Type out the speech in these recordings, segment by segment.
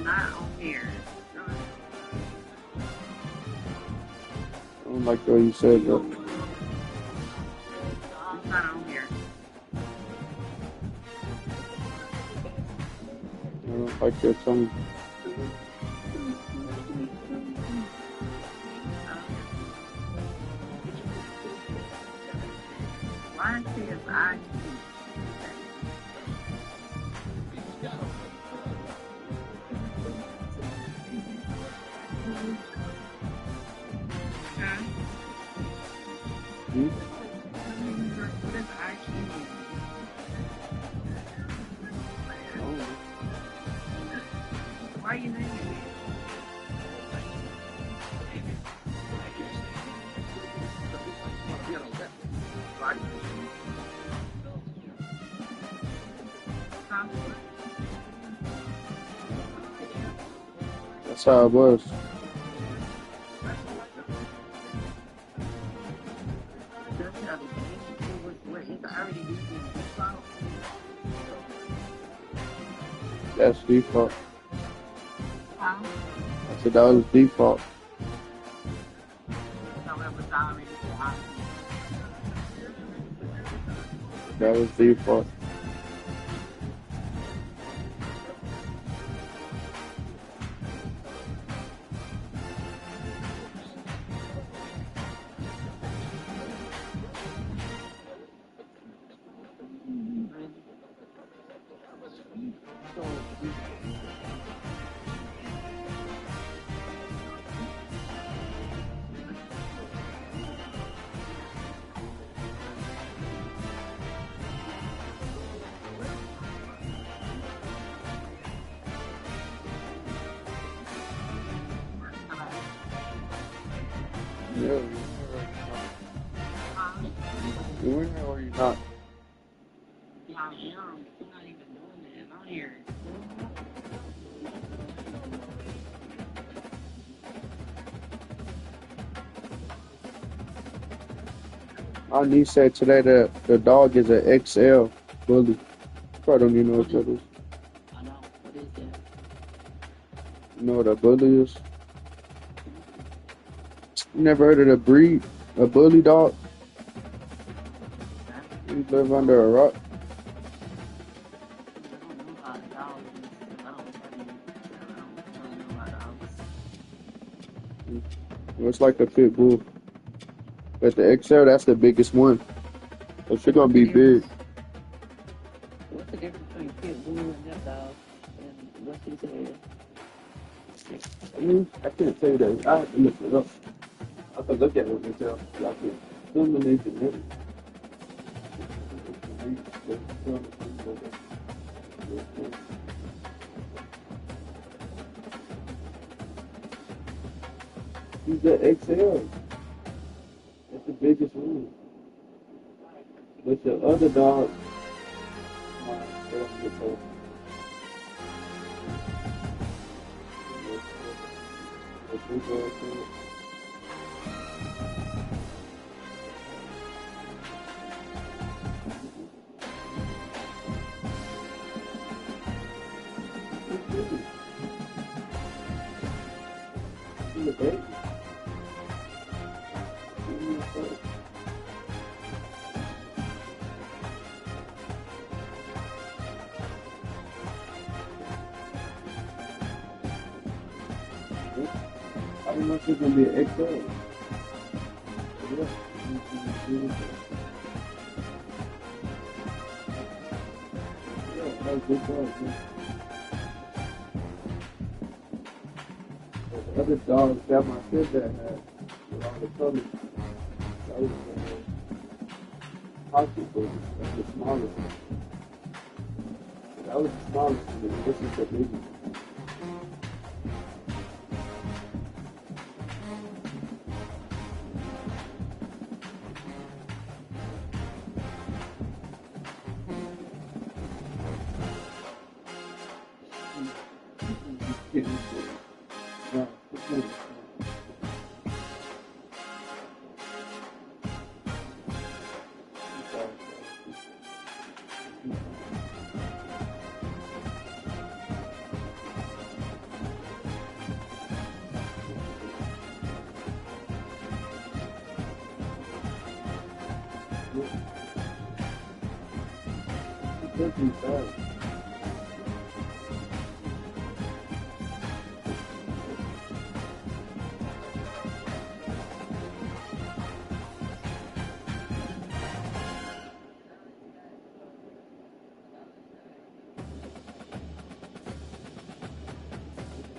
not on here. I don't like the way you said that. It's not on here. I don't like your tongue. Why is his eye? Hmm? What is IQ? Why are you naming it? Huh? That's how it was. That's how the what is already using default. That's default. Huh? I said that was default. So it was already default. That was default. Yeah, you're in there or you're not. Yeah, I am. You're not even doing it on here. My niece said today that the dog is an XL bully. Probably don't even know what that is. I know. What is that? You know what a bully is? You never heard of the breed? A bully dog? You live under a rock? It's like a pit bull. But the XL, that's the biggest one. So she's gonna be big. What's the difference between pit bull and that dog? And what you said? I can't tell you that. I have to look it up. I could look at it and tell. I could eliminate the minute. He's the XL. That's the biggest one. But the other dog, they don't get told. I didn't know she was gonna be an XL. Yeah. That was good dog, yeah. The other dogs that my sister had with all the colors, that was hockey bully. That's the smallest one. That was the smallest one. This is the biggest one. cookie fast.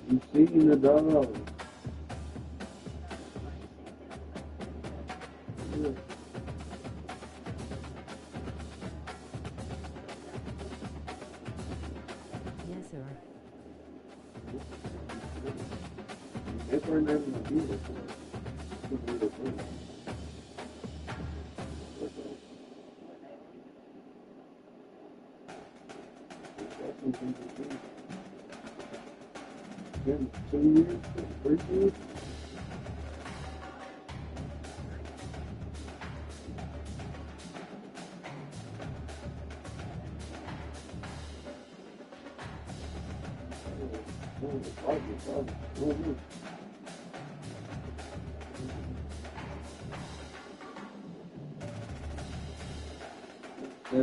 You seen the dog. Yeah. Yes, sir. That's where never gonna be this one. Could be the thing. That's some people too. Been 2 years, 3 years.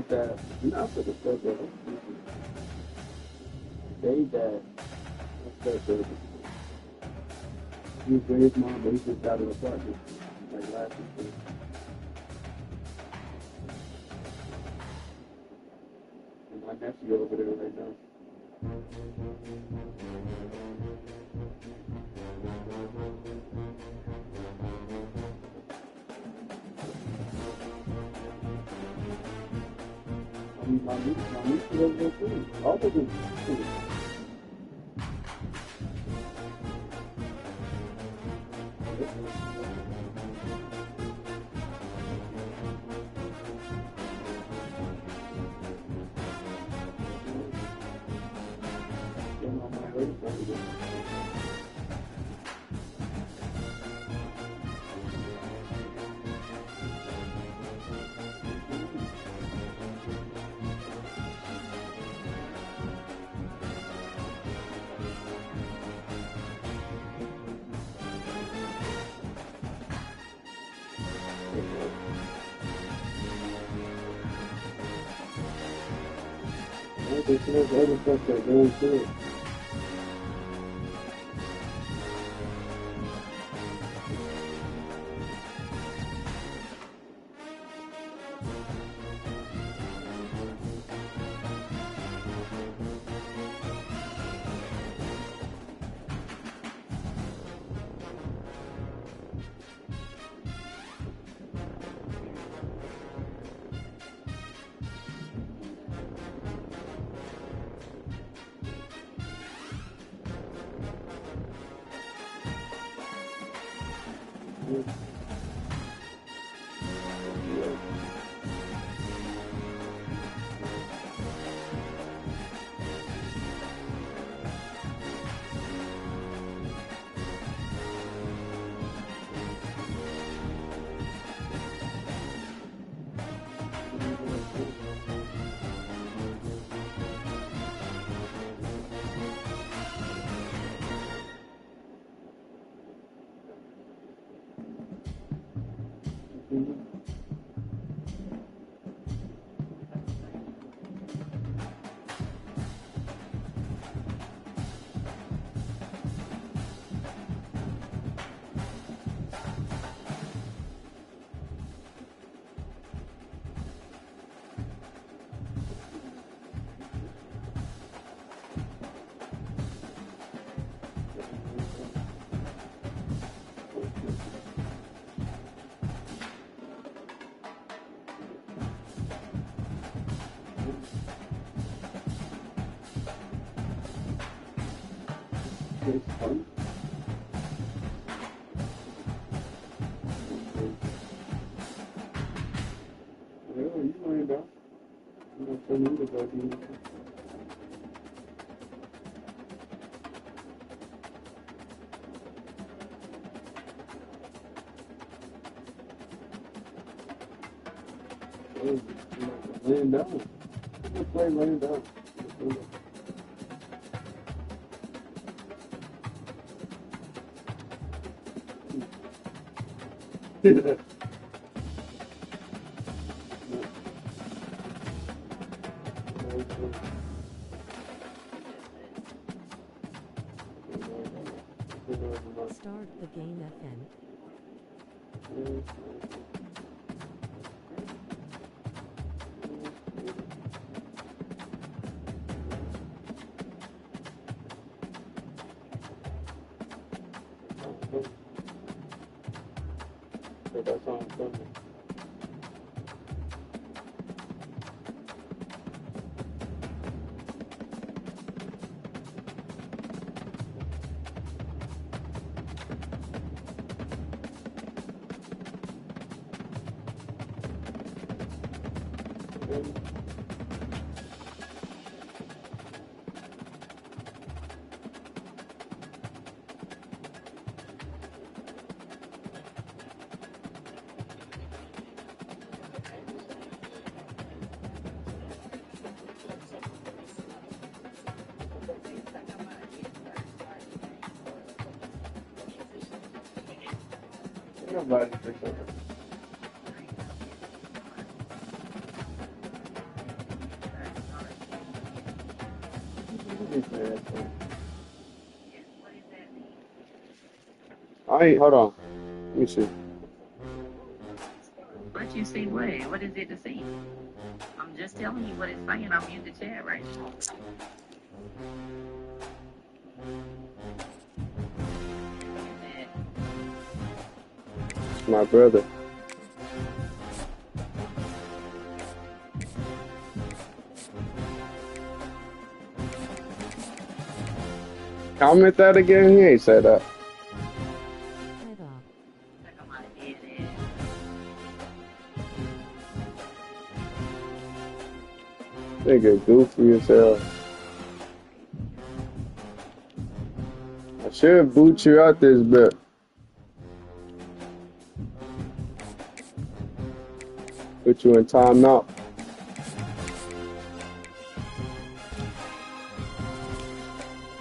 That not for the stuff that they that he was with his mom, but he just got an apartment like last week. And my nephew over there right now. I mean, my niece is over there too. All of them. There's other stuff that goes through it. It's fun. Yeah, you laying down. I'm not telling you to go do anything. Laying down. Just play laying down. Start the game FN. That sounds funny. Nobody thinks of it. Hold on. Let me see. What you see what? What is it to see? I'm just telling you what it's saying. I'm in the chat right now. My brother. Comment that again? He ain't said that. Head off. Look at my head is. Nigga goofy as hell. I should boot you out this bit. Put you in timeout.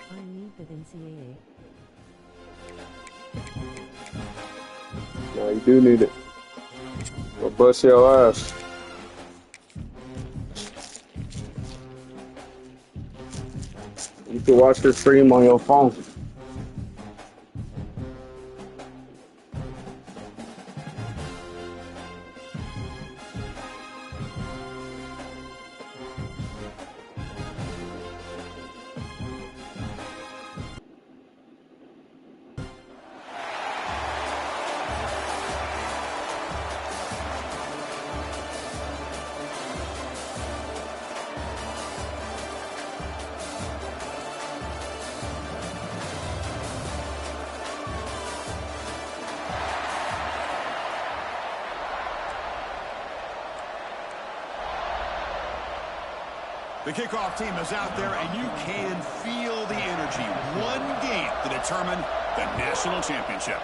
I need that NCAA. No, you do need it. Go bust your ass. You can watch the stream on your phone. The kickoff team is out there, and you can feel the energy. One game to determine the national championship.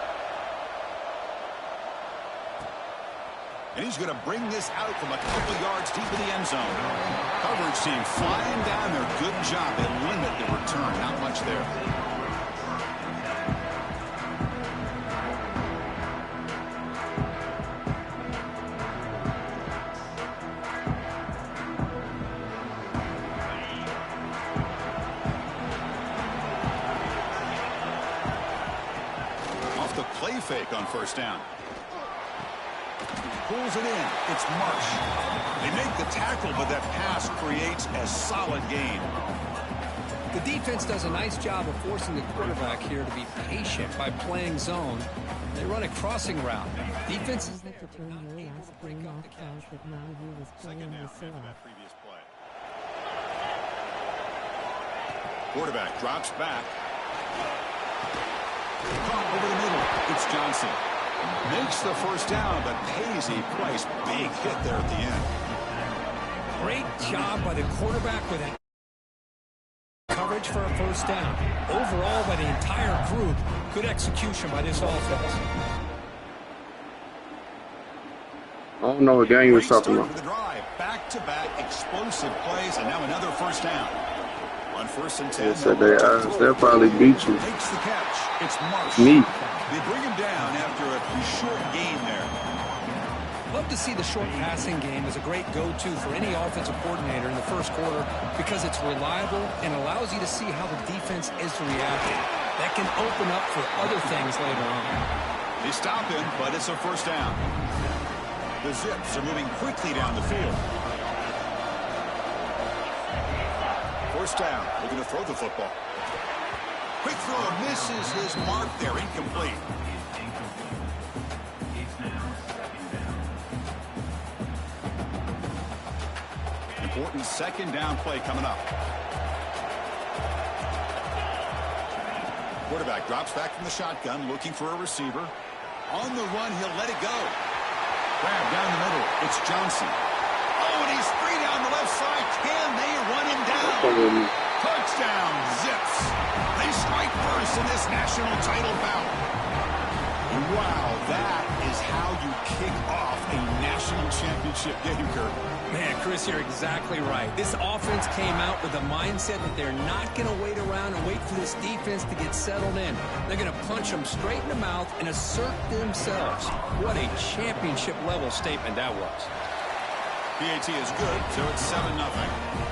And he's going to bring this out from a couple yards deep in the end zone. Coverage team flying down there. Good job. They limit the return. Not much there. Play fake on first down. Pulls it in. It's Marsh. They make the tackle, but that pass creates a solid gain. The defense does a nice job of forcing the quarterback here to be patient by playing zone. They run a crossing route. Defense is I had to turn your last game off cause that now you was playing yourself. Quarterback drops back. Caught over the middle. It's Johnson. Makes the first down, but pays a price. Big hit there at the end. great job by the quarterback with that coverage for a first down. Overall, by the entire group, good execution by this offense. I don't know what game you were talking about. Back-to-back explosive plays, and now another first down. On first and 10, they'll probably beat you. Makes the catch. It's Marsh. Me. They bring him down after a short gain there. Love to see the short passing game as a great go-to for any offensive coordinator in the first quarter because it's reliable and allows you to see how the defense is reacting. That can open up for other things later on. They stop him, but it's a first down. The Zips are moving quickly down the field. First down, looking to throw the football. Quick throw, misses his mark there, incomplete. Important second down play coming up. Quarterback drops back from the shotgun, looking for a receiver. On the run, he'll let it go. Grab down the middle. It's Johnson. Oh, and he's free down the left side. Can they run him down? Touchdown, Zips. They strike first in this national title bout. Wow, that is how you kick off a national championship game, Kirk. Man, Chris, you're exactly right. This offense came out with the mindset that they're not going to wait around and wait for this defense to get settled in. They're going to punch them straight in the mouth and assert themselves. What a championship-level statement that was. PAT is good, so it's 7-0.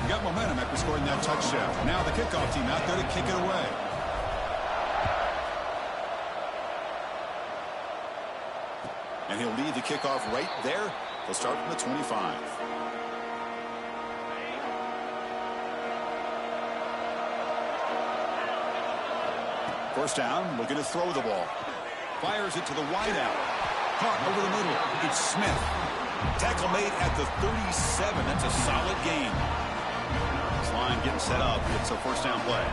Got momentum after scoring that touchdown. Now the kickoff team out there to kick it away. And he'll lead the kickoff right there. They'll start from the 25. First down, looking to throw the ball. Fires it to the wideout. Caught over the middle. It's Smith. Tackle made at the 37. That's a solid gain. This line getting set up. It's a first down play.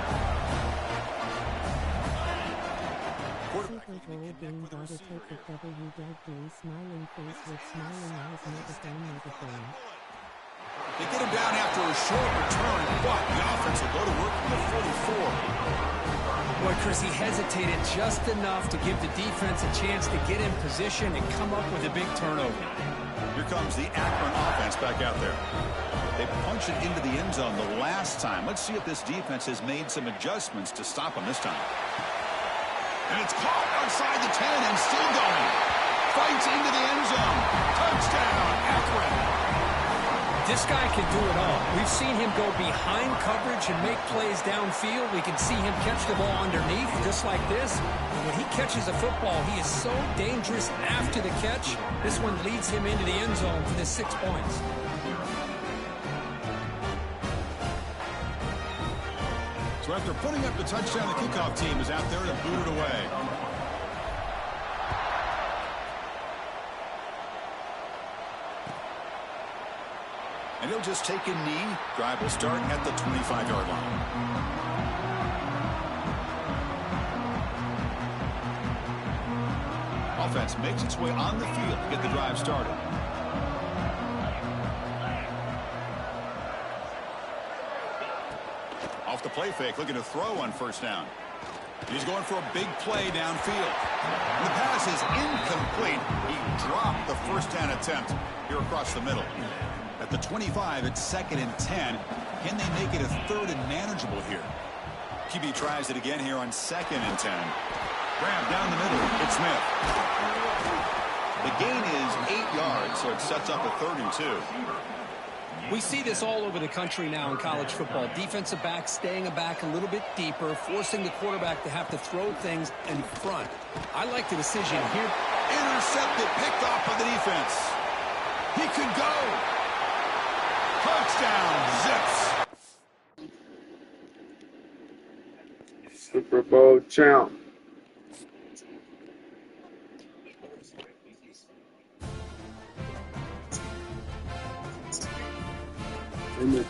Super Bowl game got to take the WW smiling face with smiling eyes megaphone. They get him down after a short return, but the offense will go to work from the 44. Boy, Chris, he hesitated just enough to give the defense a chance to get in position and come up with a big turnover. Here comes the Akron offense back out there. They punched it into the end zone the last time. Let's see if this defense has made some adjustments to stop them this time. And it's caught outside the 10 and still going. Fights into the end zone. Touchdown, Akron. This guy can do it all. We've seen him go behind coverage and make plays downfield. We can see him catch the ball underneath just like this. And when he catches a football, he is so dangerous after the catch. This one leads him into the end zone for the 6 points. So after putting up the touchdown, the kickoff team is out there to boot it away. And he'll just take a knee. Drive will start at the 25-yard line. Offense makes its way on the field to get the drive started. Off the play fake, looking to throw on first down. He's going for a big play downfield. And the pass is incomplete. He dropped the first down attempt here across the middle. At the 25, it's 2nd and 10. Can they make it a 3rd and manageable here? QB tries it again here on 2nd and 10. Grab down the middle. It's Smith. The gain is 8 yards, so it sets up a 3rd and 2. We see this all over the country now in college football. Defensive backs staying back a little bit deeper, forcing the quarterback to have to throw things in front. I like the decision here. Intercepted, picked off by the defense. He could go. Touchdown, Zips. Super Bowl champ. Amen.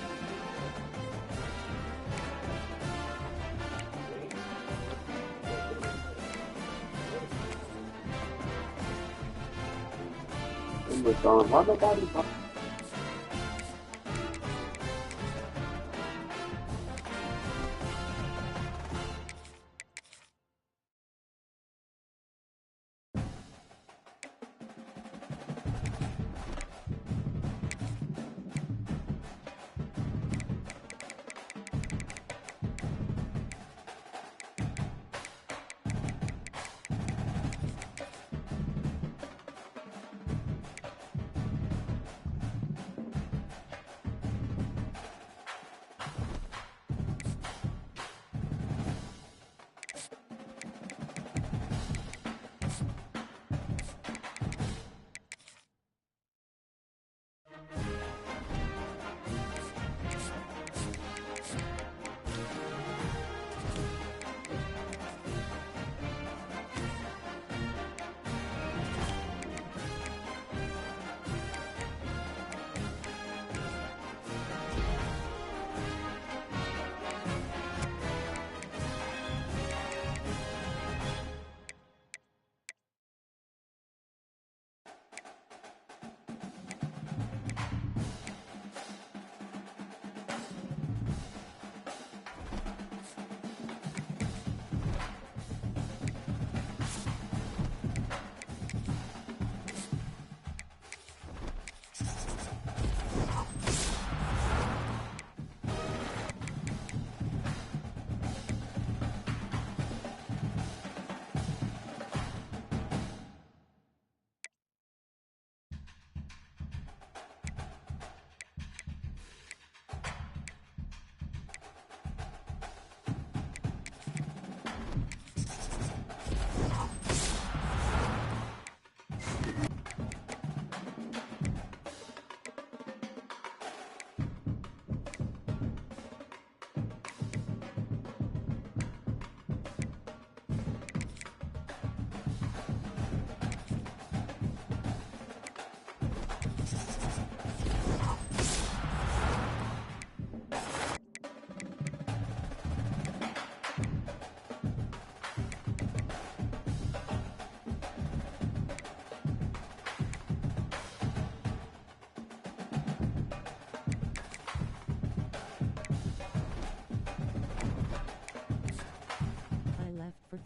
Why nobody?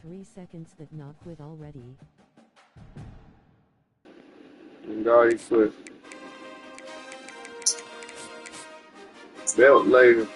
3 seconds that not quit already. And God, he put belt later.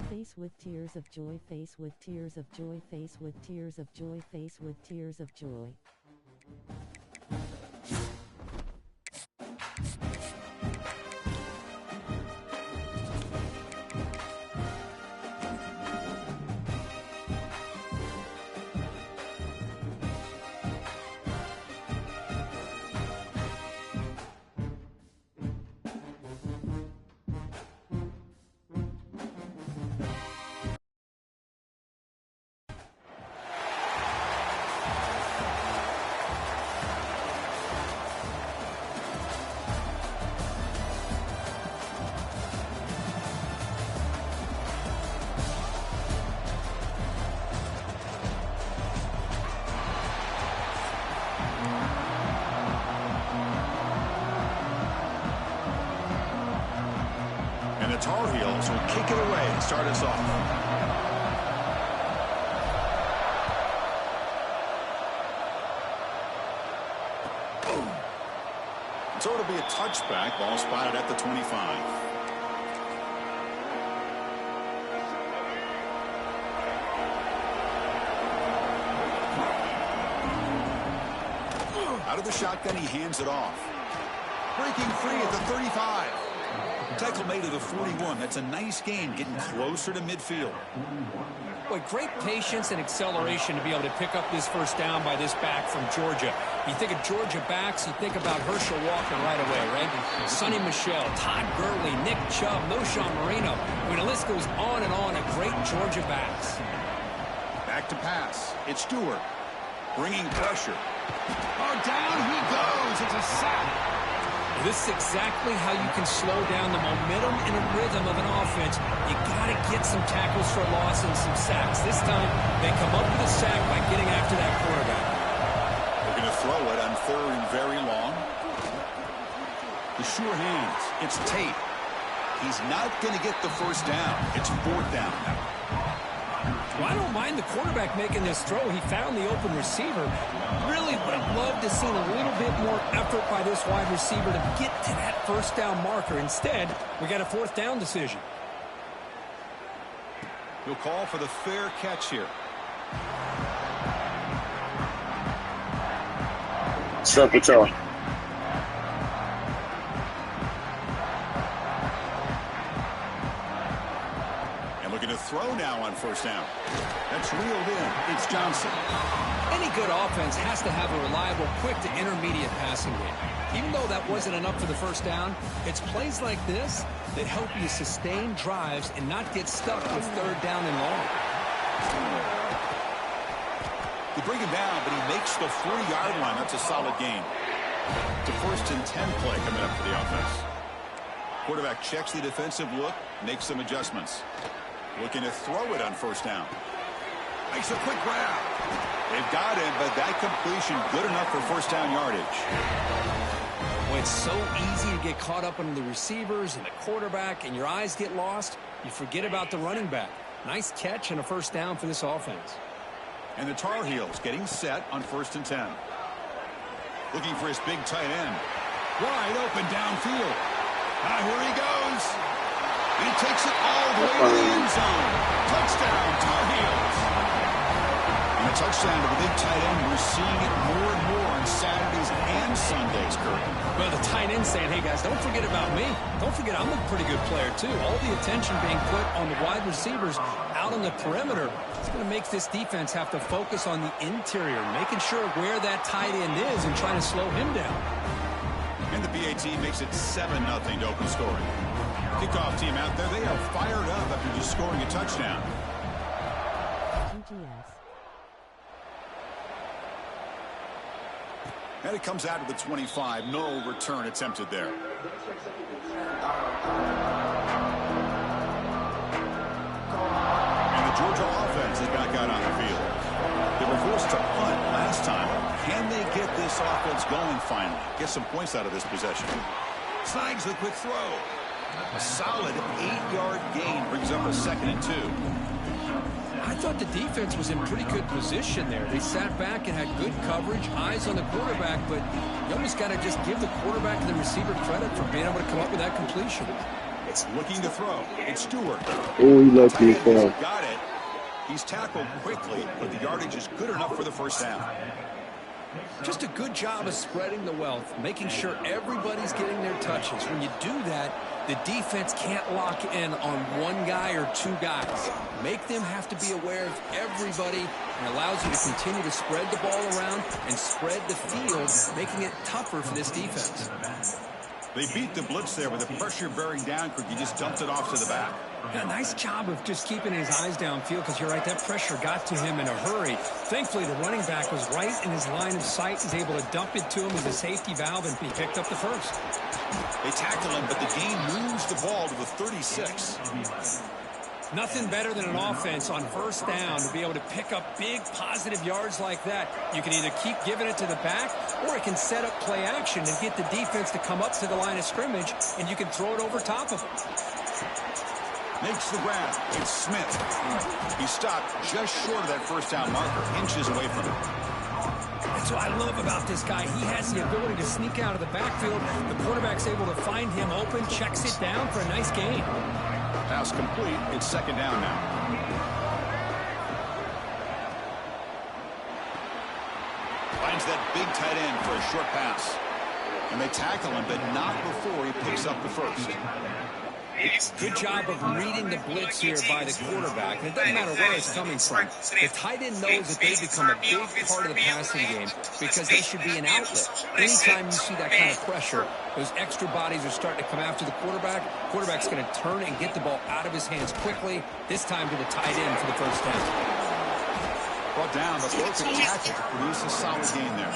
Face with tears of joy, face with tears of joy, face with tears of joy, face with tears of joy. And the Tar Heels will kick it away and start us off. So it'll be a touchback. Ball spotted at the 25. Out of the shotgun, he hands it off. Breaking free at the 35. Tackle made at the 41. That's a nice gain, getting closer to midfield. Boy, great patience and acceleration to be able to pick up this first down by this back from Georgia. You think of Georgia backs, you think about Herschel Walker right away, right? Sonny Michel, Todd Gurley, Nick Chubb, Knowshon Moreno. I mean, the list goes on and on of great Georgia backs. Back to pass. It's Stewart. Bringing pressure. Oh, down he goes. It's a sack. This is exactly how you can slow down the momentum and a rhythm of an offense. You got to get some tackles for loss and some sacks. This time, they come up with a sack by getting after that quarterback. They're going to throw it on 3rd and very long. The sure hands. It's Tate. He's not going to get the first down. It's 4th down now. Well, I don't mind the quarterback making this throw. He found the open receiver. Really would have loved to see a little bit more effort by this wide receiver to get to that first down marker. Instead, we got a 4th down decision. He'll call for the fair catch here. What's up with y'all? Looking to throw now on 1st down. That's reeled in. It's Johnson. Any good offense has to have a reliable, quick to intermediate passing game. Even though that wasn't enough for the first down, it's plays like this that help you sustain drives and not get stuck with 3rd down and long. They bring him down, but he makes the 40-yard line. That's a solid gain. It's a 1st and 10 play coming up for the offense. Quarterback checks the defensive look, makes some adjustments. Looking to throw it on 1st down. Makes a quick grab. They've got him, but that completion good enough for 1st down yardage. Well, it's so easy to get caught up on the receivers and the quarterback, and your eyes get lost. You forget about the running back. Nice catch and a 1st down for this offense. And the Tar Heels getting set on 1st and 10. Looking for his big tight end. Wide open downfield. Here he goes. He takes it all the way to the end zone. Touchdown, Tar Heels. And a touchdown to the big tight end. We're seeing it more and more on Saturdays and Sundays, Kurt. Well, the tight end saying, hey, guys, don't forget about me. Don't forget I'm a pretty good player, too. All the attention being put on the wide receivers out on the perimeter. It's going to make this defense have to focus on the interior, making sure where that tight end is and trying to slow him down. And the BA JT makes it 7-0 to open scoring. Kickoff team out there, they are fired up after just scoring a touchdown. GGS. And it comes out of the 25. No return attempted there. And the Georgia offense is back out on the field. They were forced to punt last time. Can they get this offense going finally? Get some points out of this possession. Snags the quick throw. A solid 8-yard gain brings up a 2nd and 2. I thought the defense was in pretty good position there. They sat back and had good coverage, eyes on the quarterback, but you almost got to just give the quarterback and the receiver credit for being able to come up with that completion. It's looking to throw. It's Stewart. Oh, he lucky as hell. Got it. He's tackled quickly, but the yardage is good enough for the first down. Just a good job of spreading the wealth, making sure everybody's getting their touches. When you do that, the defense can't lock in on one guy or two guys. Make them have to be aware of everybody, and allows you to continue to spread the ball around and spread the field, making it tougher for this defense. They beat the blitz there with the pressure bearing down. He just dumped it off to the back. Yeah, nice job of just keeping his eyes downfield, because you're right, that pressure got to him in a hurry. Thankfully, the running back was right in his line of sight. He's able to dump it to him as a safety valve, and he picked up the first. They tackle him, but the gain moves the ball to the 36. Nothing better than an offense on first down to be able to pick up big positive yards like that. You can either keep giving it to the back, or it can set up play action and get the defense to come up to the line of scrimmage, and you can throw it over top of them. Makes the grab. It's Smith. He stopped just short of that first down marker, inches away from it. That's what I love about this guy. He has the ability to sneak out of the backfield. The quarterback's able to find him open, checks it down for a nice gain. Pass complete. It's 2nd down now. Finds that big tight end for a short pass. And they tackle him, but not before he picks up the first. Good job of reading the blitz here by the quarterback. And it doesn't matter where it's coming from. The tight end knows that they become a big part of the passing game, because they should be an outlet. Anytime you see that kind of pressure, those extra bodies are starting to come after the quarterback. Quarterback's going to turn and get the ball out of his hands quickly, this time to the tight end for the first down. Brought down, but perfect tackle to produce a solid gain there.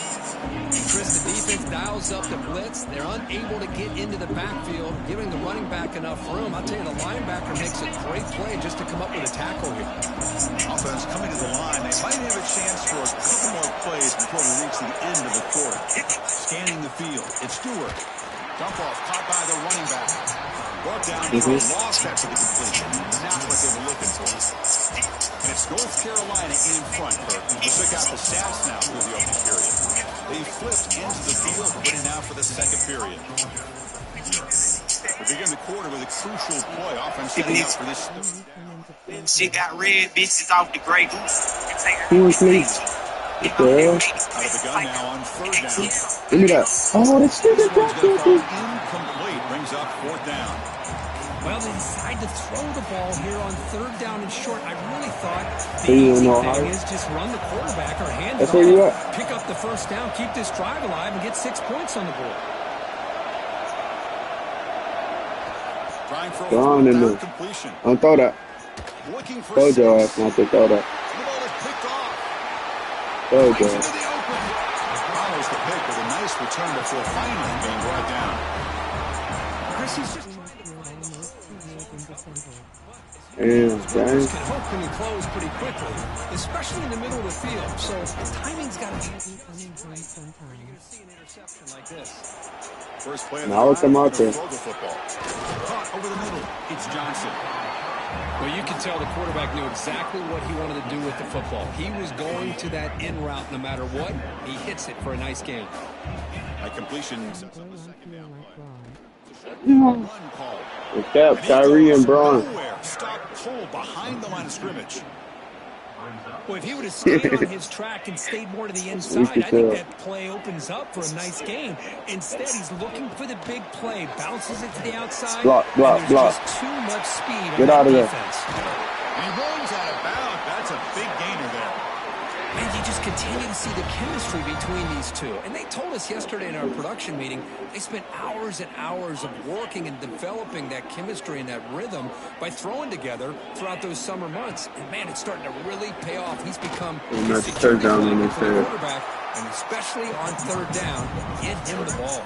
Chris, the defense dials up the blitz. They're unable to get into the backfield, giving the running back enough room. I'll tell you, the linebacker makes a great play just to come up with a tackle here. Offense coming to the line. They might have a chance for a couple more plays before we reach the end of the quarter. Scanning the field. It's Stewart. Dump off caught by the running back. Brought down for a loss after the completion. Not what they were looking for. And it's North Carolina in front, Kirk. We'll check out the stats now through the opening period. They flipped into the field, ready now for the second period. We begin the quarter with a crucial play. Offense setting up for this. Shit got red, bitches off the Grey Goose. Who is me? What the hell? Out of the gun now on 3rd down. Give me that. Oh, that's still This the one's going to fall drop. incomplete. Brings up 4th down. Well, they decide to throw the ball here on 3rd down and short. I really thought the So you easy know thing how- is just run the quarterback or hand That's it where you off, at. pick up the first down, keep this drive alive, and get 6 points on the board. Trying for a Gone in 4th down there. completion. Don't throw that. Looking for Told your 6. ass not to throw that. The ball is picked off. Told Right your into ass. the open. Follows the pick with a nice return before finally being brought down. Chris, he's just Damn, Runners dang. can open and close pretty quickly, especially in the middle of the field. So timing's got to be Sometimes. see an interception like this. First play of Now the come drive, out there. throw the football. Caught over the middle. It's Johnson. Well, you can tell the quarterback knew exactly what he wanted to do with the football. He was going to that in route no matter what. He hits it for a nice gain. A completion sets up the second down Like play. Braun. Run call. The cap, Kyrie and Braun. Nowhere. Stop pull behind the line of scrimmage. Well, if he would have stayed on his track and stayed more to the inside, I think that play opens up for a nice game. Instead, he's looking for the big play, bounces it to the outside. Block, block, and there's block. just too much speed on Get that out of there. defense. And he rolls out of bounds. That's a big gainer there. And you just continue to see the chemistry between these two. And they told us yesterday in our production meeting, they spent hours and hours of working and developing that chemistry and that rhythm by throwing together throughout those summer months. And, man, it's starting to really pay off. He's become a security blanket for the quarterback, and especially on third down, get him the ball.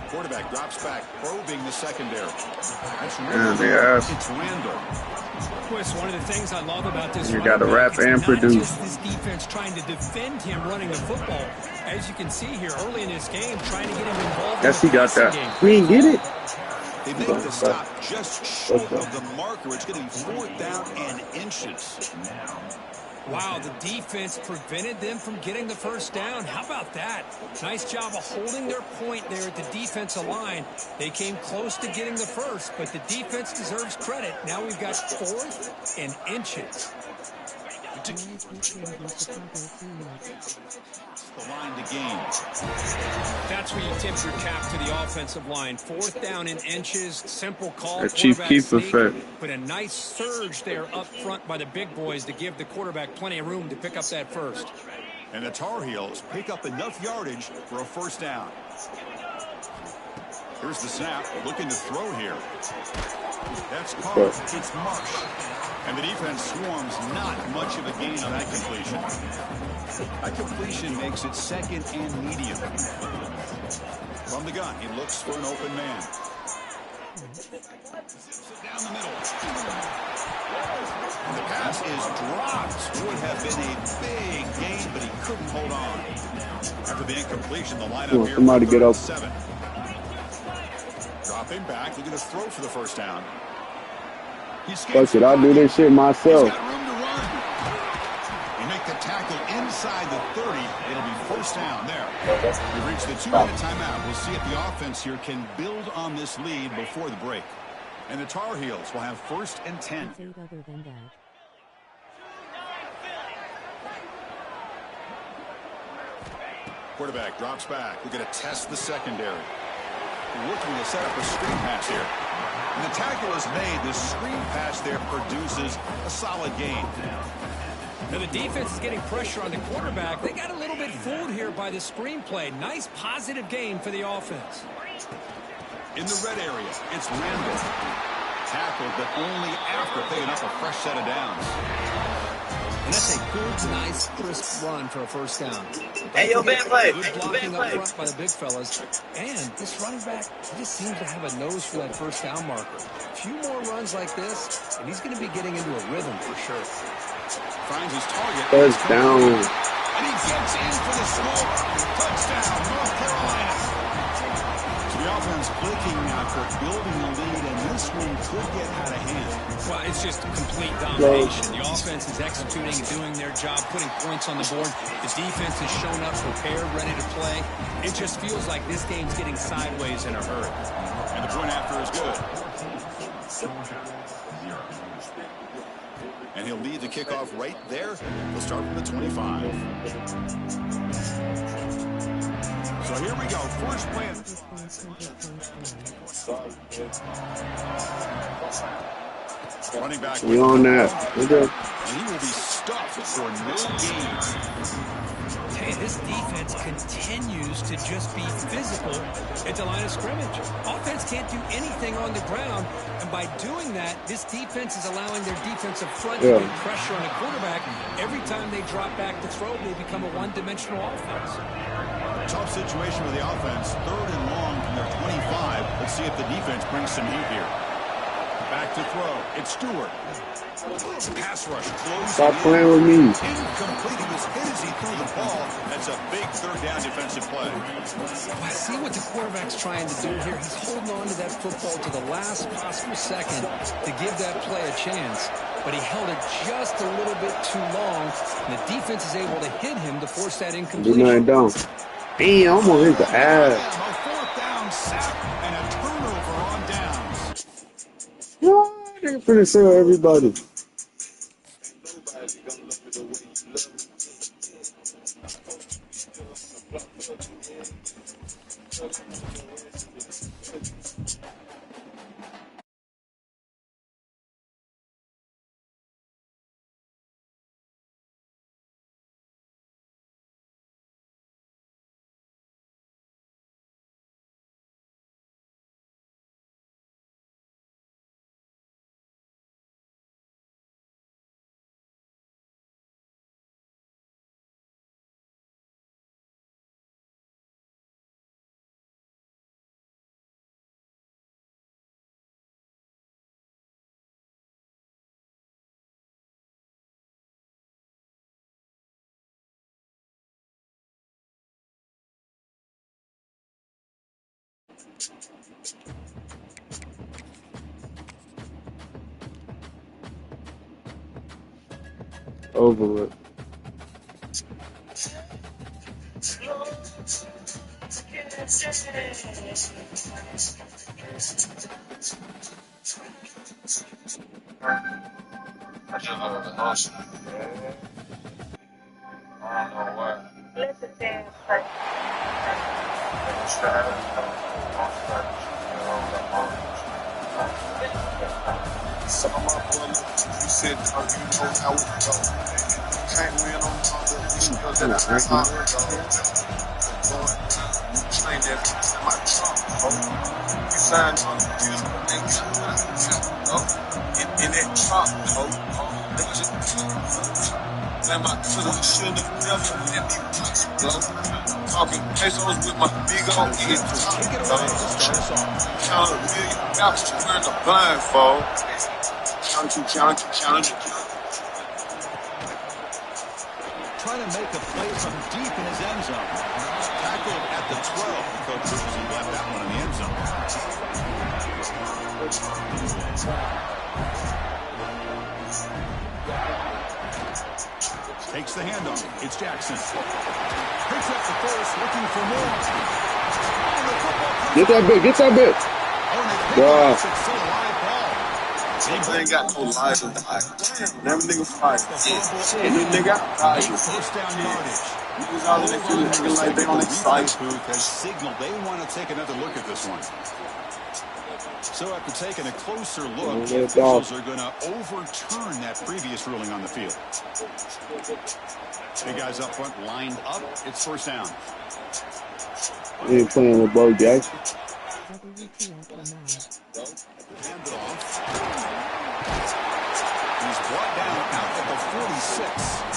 Quarterback drops back, probing the secondary. That's It's Randall. Chris, one of the things I love about this, you got to rap and produce. Not just this defense trying to defend him running the football. As you can see here early in this game, trying to get him involved. Yes, he got that. We didn't get it. They make the stop just short of the marker. It's going to be 4th down and inches. Wow, the defense prevented them from getting the first down. How about that? Nice job of holding their point there at the defensive line. They came close to getting the first, but the defense deserves credit. Now we've got 4th and inches. The line to gain. That's where you tip your cap to the offensive line. 4th down in inches, simple call. A Chief Keef effect. But a nice surge there up front by the big boys to give the quarterback plenty of room to pick up that first. And the Tar Heels pick up enough yardage for a first down. Here's the snap, looking to throw here. That's Carr. It's Marsh. And the defense swarms, not much of a gain on that completion. That completion makes it 2nd and medium. From the gun, he looks for an open man. Down the middle. And the pass is dropped. Would have been a big gain, but he couldn't hold on. After the incompletion, the lineup here. Somebody get up. 7. Dropping back, looking to throw for the first down. Fuck it, I'll do this shit myself. He's got room to run. They make the tackle inside the 30. It'll be first down there. We've reached the 2-minute timeout. We'll see if the offense here can build on this lead before the break. And the Tar Heels will have 1st and 10. Other than that. Quarterback drops back. We're going to test the secondary. Looking to set up a screen pass here. And the tackle is made. The screen pass there produces a solid gain. Now the defense is getting pressure on the quarterback. They got a little bit fooled here by the screenplay. Nice positive gain for the offense. In the red area, it's Randall. Tackled, but only after picking up a fresh set of downs. And that's a good, nice, crisp run for a first down. Hey, yo, Ben play. Good blocking up front by the big fellas. And this running back, he just seems to have a nose for that first down marker. A few more runs like this, and he's going to be getting into a rhythm for sure. Finds his target. First down. And he gets in for the score. Touchdown, North Carolina. So the offense clicking after building a lead, and this one could get out of hand. Well, it's just complete domination. The offense is executing and doing their job, putting points on the board. The defense has shown up prepared, ready to play. It just feels like this game's getting sideways in a hurry. And the point after is good. And he'll lead the kickoff right there. He'll start from the 25. So here we go. First play. Running back. We on that. And he will be stuffed for no gain. Hey, this defense continues to just be physical at the line of scrimmage. Offense can't do anything on the ground, and by doing that, this defense is allowing their defensive front to get pressure on the quarterback. Every time they drop back to throw, they become a one-dimensional offense. Tough situation with the offense. 3rd and long from their 25. Let's see if the defense brings some heat here. Back to throw. It's Stewart. Pass rush close. Stop playing with me. Incomplete. He was hit as he threw the ball. That's a big 3rd down defensive play. Well, I see what the quarterback's trying to do here. He's holding on to that football to the last possible second to give that play a chance. But he held it just a little bit too long, and the defense is able to hit him to force that incompletion. Do nothing down. Damn, I'm on his ass. A 4th down sack and a turnover on downs. What? They're finna sell everybody. Over with. I just love the hustle. I don't know why. Some of my brothers, you said, you know how it go. Can't win on that's how it go. You train that in my trunk, bro. You signed on the deal, and in that trunk, bro. That just my cousin should have never let me touch, bro. Talking pesos with my big old ears, bro. Count $1 million to wearing a blindfold. Count. Trying to make a play from deep in his end zone. Tackled at the 12. Coach Richardson left that one in the end zone. Takes the handoff. It's Jackson. Picks up the first, looking for more. Get that bit. Wow. It's still a live ball. They ain't got no life or die. Never nigga fight. And then they got value. First down yardage. Niggas out there feeling like they on their side. Booth has signaled they want to take another look at this one. So after taking a closer look, the officials are going to overturn that previous ruling on the field. Big guys up front lined up. It's first down. He ain't playing with Bo Jackson. Handoff. He's brought down out at the 46.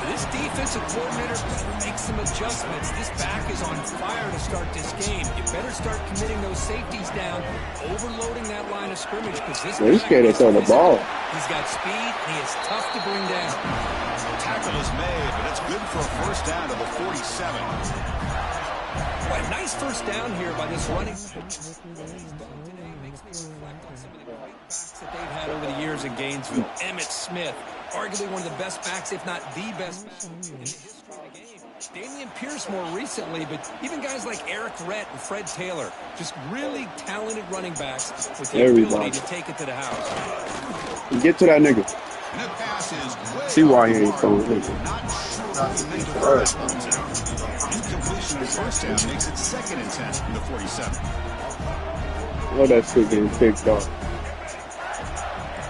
This defensive coordinator better make some adjustments. This back is on fire to start this game. You better start committing those safeties down, overloading that line of scrimmage, because this he's scared to throw the ball. He's got speed, and he is tough to bring down. Tackle is made, but it's good for a first down to the 47. Boy, nice first down here by this running. That they've had over the years in Gainesville. Emmitt Smith, arguably one of the best backs, if not the best in the history of the game. Damian Pierce more recently, but even guys like Eric Rhett and Fred Taylor, just really talented running backs with the ability to take it to the house. Get to that nigga. See why he ain't throwing it. Incompletion of first down makes it 2nd and 10 from the 47. Oh, that shit getting picked off.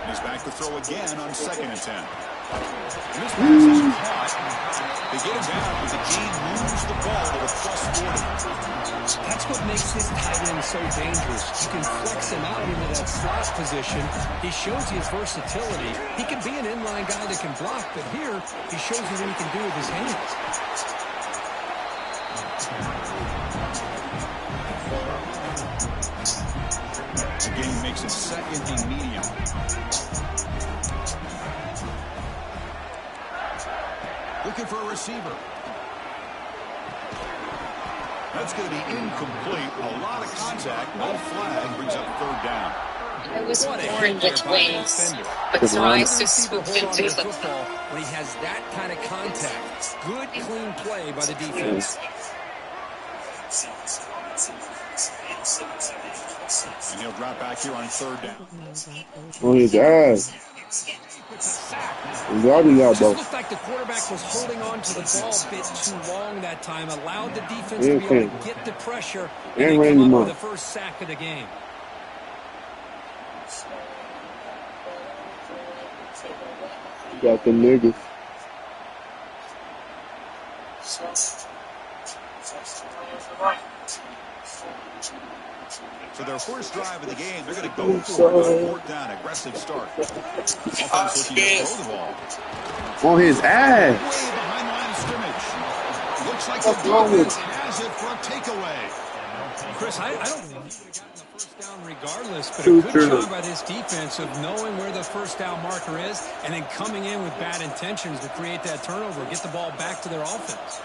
He's back to throw again on 2nd and 10. And this pass is caught. They get him down, but the team moves the ball to the +40. That's what makes this tight end so dangerous. You can flex him out into that slot position. He shows you his versatility. He can be an inline guy that can block, but here he shows you what he can do with his hands. The game makes it 2nd and medium. Looking for a receiver. That's going to be incomplete. A lot of contact. No flag brings up 3rd down. I was born with wings, but twice to swoop into them. When he has that kind of contact, good, clean play by the defense. And he'll drop back here on 3rd down. On his ass. Just looked like the quarterback was holding on to the ball a bit too long that time, allowed the defense to be able to get the pressure, and they come up with the first sack of the game. Got the niggas. So their first drive of the game, they're going to go for a 4th down, aggressive start. Offense looking to throw the ball. On his ass. Way behind the line of scrimmage. Looks like the defense has it for a takeaway. Chris, I don't think he would have gotten the first down regardless, but a good job by this defense of knowing where the first down marker is and then coming in with bad intentions to create that turnover, get the ball back to their offense.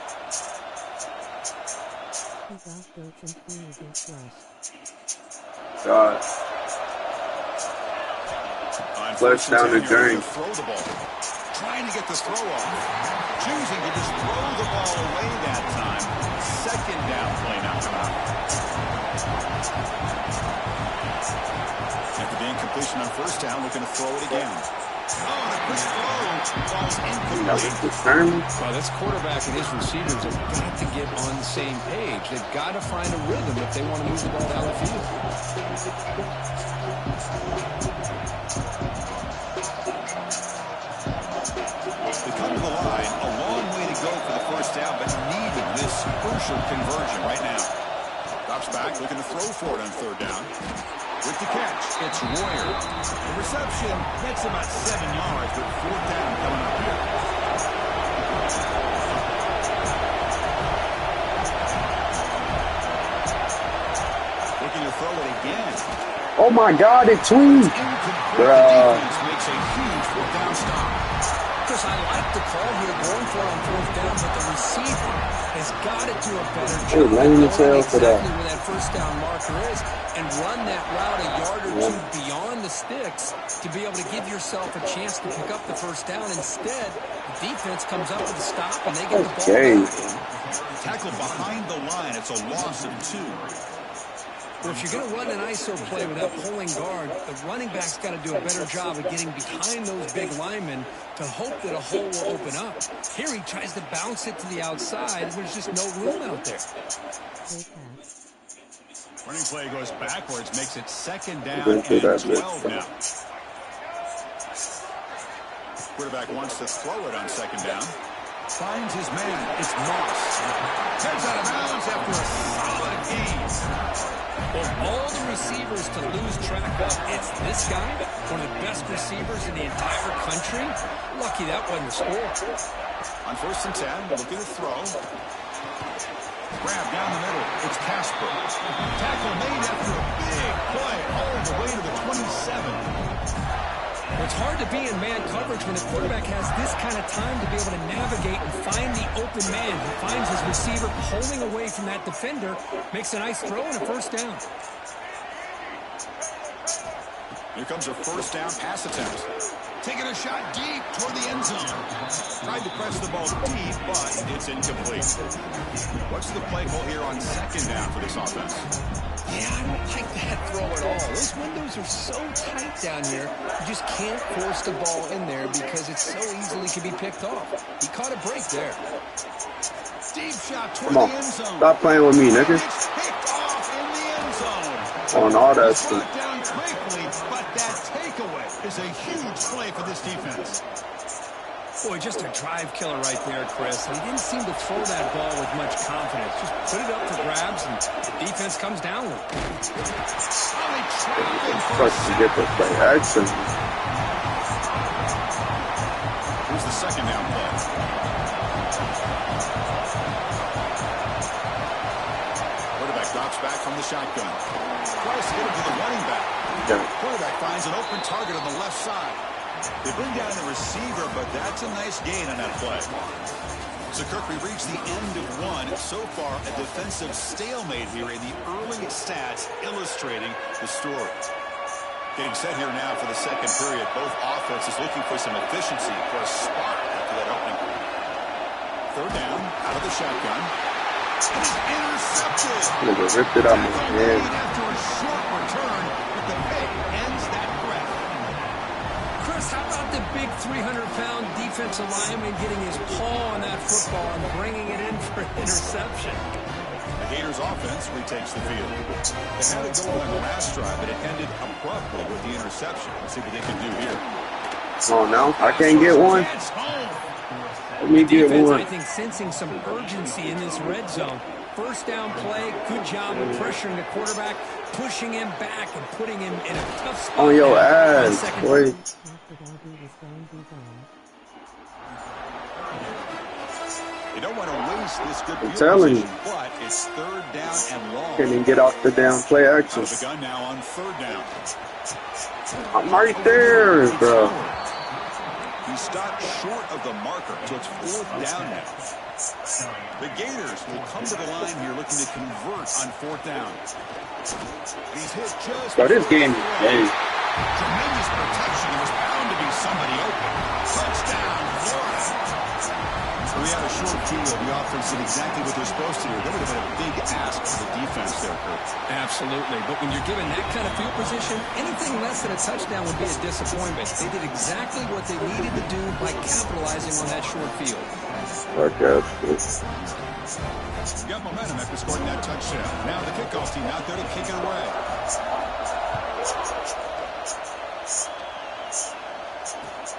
Kick off goats and Freeman gets flushed. God. Flush down the drain. Throw the ball. Trying to get the throw off. Choosing to just throw the ball away that time. Second down play now come out. After being completion on first down, looking to throw it again. Oh, the quick throw falls incomplete. Well, this quarterback and his receivers have got to get on the same page. They've got to find a rhythm if they want to move the ball down the field. They come to the line, a long way to go for the first down, but needed this crucial conversion right now. Drops back, looking to throw for it on third down. With the catch, it's Royer. The reception gets about 7 yards, but fourth down coming up here. Looking to throw it again. Oh my God, it tweaked. Defense makes a huge fourth down stop. Chris, I like the call here going for it on fourth down, but the receiver has got to do a better job laying the of tail knowing for that. exactly where that first down marker is and run that route a yard or two beyond the sticks to be able to give yourself a chance to pick up the first down. Instead, the defense comes up with a stop and they get the ball back. Tackled behind the line. It's a loss of 2. Well, if you're going to run an ISO play with that pulling guard, the running back's got to do a better job of getting behind those big linemen to hope that a hole will open up. Here he tries to bounce it to the outside. There's just no room out there. Running play goes backwards, makes it second down and 12 now. Quarterback wants to throw it on second down. Finds his man. It's Moss. Heads out of bounds after a solid gain. Well, all the receivers to lose track of, it's this guy, one of the best receivers in the entire country. Lucky that wasn't a score. On first and 10, looking to throw. Grab down the middle. It's Casper. Tackle made after a big play all the way to the 27. It's hard to be in man coverage when the quarterback has this kind of time to be able to navigate and find the open man. He finds his receiver pulling away from that defender, makes a nice throw and a first down. Here comes a first down pass attempt. Taking a shot deep toward the end zone. Tried to press the ball deep, but it's incomplete. What's the play call here on second down for this offense? Yeah, I don't like that throw at all. Those windows are so tight down here, you just can't force the ball in there because it so easily can be picked off. He caught a break there. Deep shot toward Come on, the end zone. stop playing with me, nigga. It's picked off in the end zone. On all that stuff. Brought down quickly, but that takeaway is a huge play for this defense. Boy, just a drive killer right there, Chris. He didn't seem to throw that ball with much confidence. Just put it up for grabs, and the defense comes down with it. Trust to get the play action. Here's the second down play. Quarterback drops back from the shotgun. Tries to get him to the running back. Yeah. Quarterback finds an open target on the left side. They bring down the receiver, but that's a nice gain on that play. So, Kirk, we reached the end of one. So far, a defensive stalemate here in the early stats illustrating the story. Getting set here now for the second period. Both offenses looking for some efficiency, for a spark after that opening. Third down, out of the shotgun. And it's intercepted. Ripped it out of my head. After a short return, but the pick ends that threat. Chris, how about the big 300-pound defensive lineman getting his paw on that football and bringing it in for an interception? The Gators offense retakes the field. They had it going on the last drive, but it ended abruptly with the interception. Let's see what they can do here. Oh, no, I can't get one. Let me get Defense, one. I think, sensing some urgency in this red zone. First down play, good job of pressuring the quarterback, pushing him back and putting him in a tough spot. On your ass, boy. You don't want to waste this good I'm field telling position, you. but it's third down and long. Can't even get off the down play Out action. of the gun now on third down. I'm right there, bro. He stopped short of the marker, so it's 4th down now. The Gators will come to the line here looking to convert on 4th down. He's hit just... So this game is dead. Tremendous protection. There was bound to be somebody open. Touchdown, Florida. So we had a short field. The offense did exactly what they're supposed to do. That would have been a big ask for the defense there, Kurt. Absolutely. But when you're given that kind of field position, anything less than a touchdown would be a disappointment. They did exactly what they needed to do by capitalizing on that short field. Okay. Got momentum after scoring that touchdown. Now the kickoff team out there to kick it away.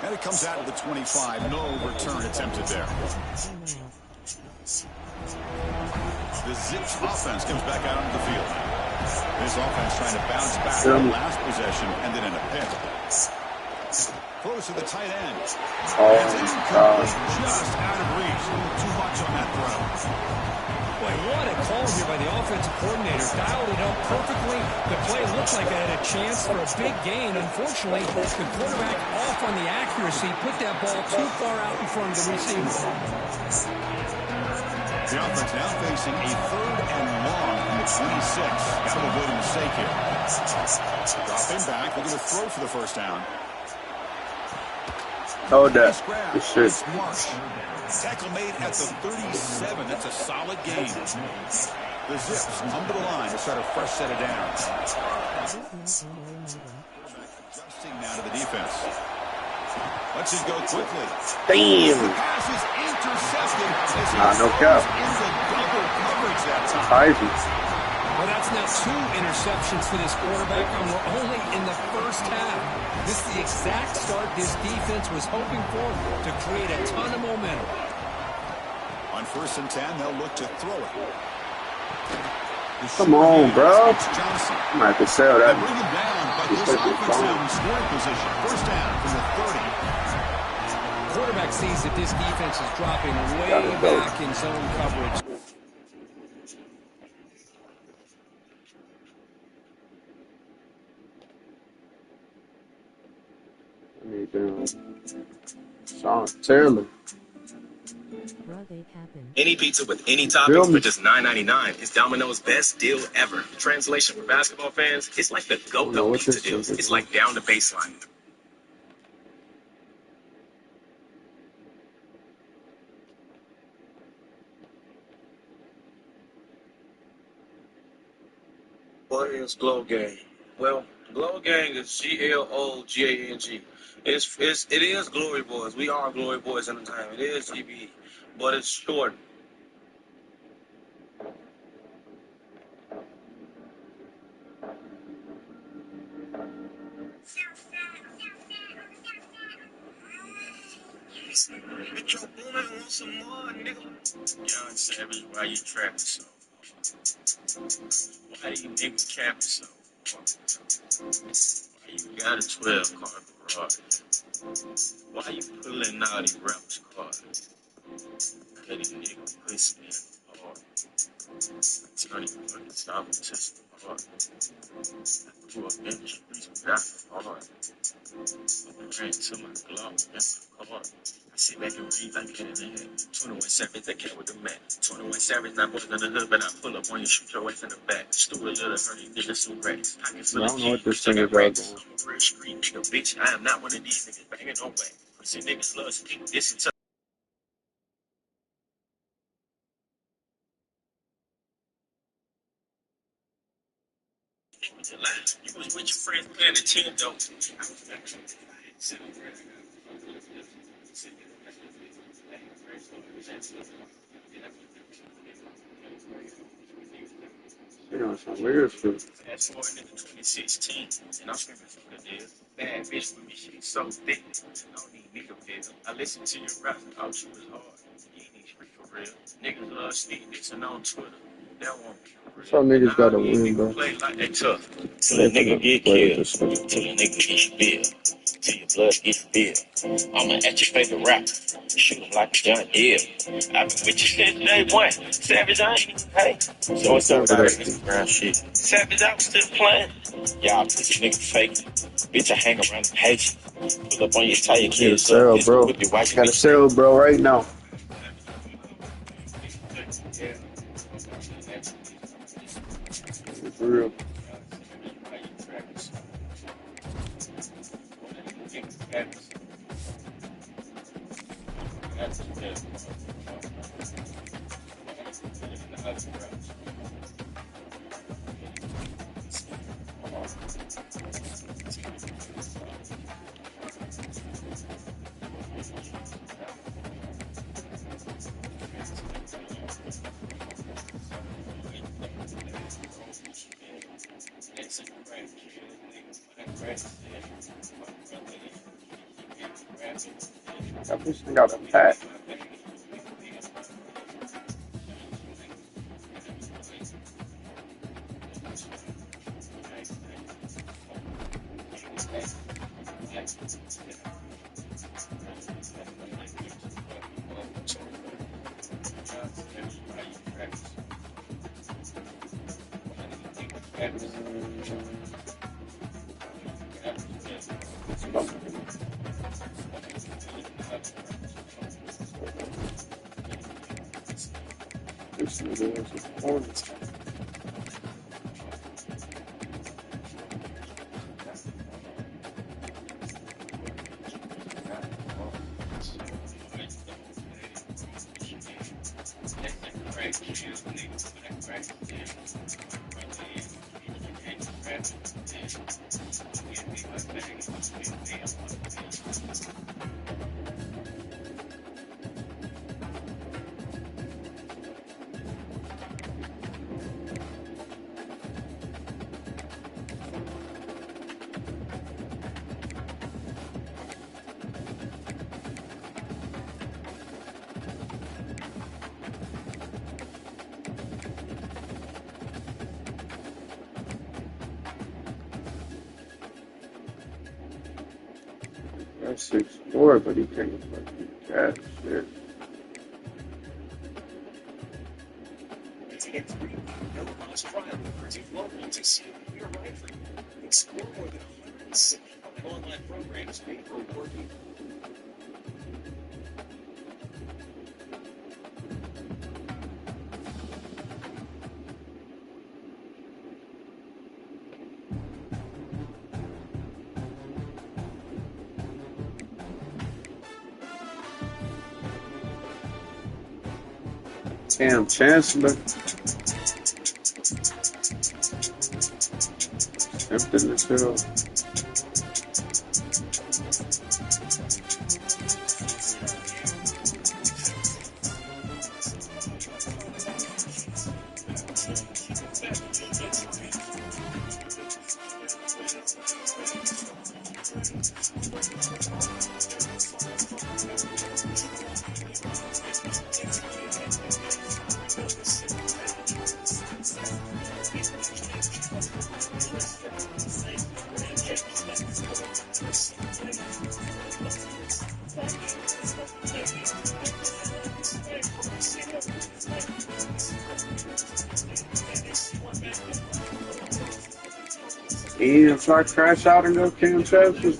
And it comes out of the 25. No return attempted there. The Zips offense comes back out onto the field. This offense trying to bounce back on the last possession, ended in a pick. Close to the tight end. Just out of reach. Too much on that throw. Boy, what a call here by the offensive coordinator. Dialed it up perfectly. The play looked like it had a chance for a big gain. Unfortunately, the quarterback off on the accuracy, put that ball too far out in front of the receiver. The offense now facing a 3rd and long from the 26. Got to avoid a mistake here. Drop him back. Looking to throw for the first down. Hold that. This shit. Tackle made at the 37. That's a solid gain. The Zips come to the line to start a fresh set of downs. Adjusting now to the defense. Let's just go quickly. Damn. The pass is intercepted. No cap. Into double coverage that time. Well, that's now 2 interceptions for this quarterback, and we're only in the first half. This is the exact start this defense was hoping for to create a ton of momentum. On 1st and 10, they'll look to throw it. Come on, bro. Johnson. I might have to sell that. Bring him down, but this offense now in scoring position. First down from the 30. Quarterback sees that this defense is dropping way back in zone coverage. Sean Taylor. Any pizza with any toppings for just $9.99 is Domino's best deal ever. Translation for basketball fans, it's like the go-go pizza deal. It's like down the baseline. What is Glow Gang? Well, Glow Gang is G-L-O-G-A-N-G. It is Glory Boys. We are Glory Boys Entertainment. It is GBE, but it's short. Get your booming, want some more, nigga? Young Savage, why you trapping so? Why you niggas capping so? Why you got a 12-car garage? Why you pulling out these rappers' cars? Cutty nigga pussy in hard. Turning fucking stop and test the heart. I grew up in the streets, but I hard. I ran to my Glock, that's the car. I sit back and read like pen in the head. 21 Savage, that cat with the mat. 21 Savage, not boys in the hood, but I pull up on you, shoot your ass in the back. Stupid little hurry, nigga, some rats. I can feel I don't know what this thing is rats. I'm a real street nigga, bitch. I am not one of these niggas banging no way. Pussy niggas love speak this and you was with your friends playing Nintendo. You know, some weird shit. Fast forward into 2016, and I'm screaming for the deal. Bad bitch with me, she's so thick. I don't need nigga pill. I listen to your rap, I thought you was hard. You ain't need free for real. Niggas love sneak dissing on Twitter. That won't be for real. Some niggas gotta win, bro. Play like they tough. Till a nigga get killed. Till a nigga get spilled. Till your blood get spilled. I'm at your favorite rapper. Shoot him like a John Deere. I've been with you since day one. Savage, I ain't even hey. So what's up with that Instagram shit? Savage, I was still playing. Y'all pussy nigga fake. Bitch, I hang around the page. Pull up on your tire, Gotta kids. sell, bro. Gotta sell, bro, right now. For real. That person got a pack. This nigga is a hornet. That's 6'4", but he can't fucking catch shit. Explore more than 160 online programs made for working. Damn, Chancellor. Empty the field. And if I crash out and go Cam Chancellor.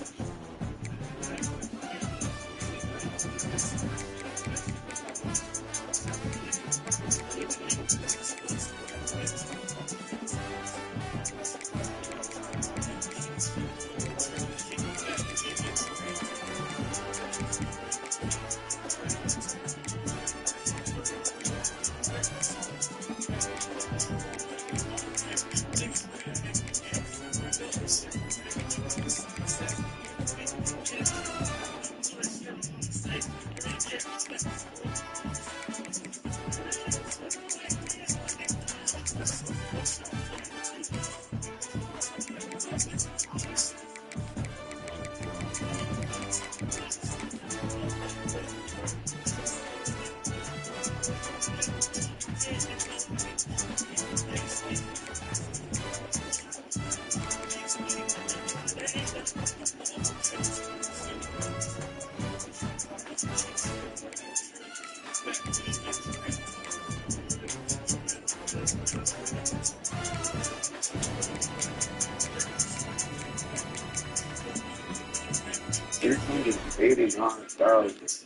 $389,000.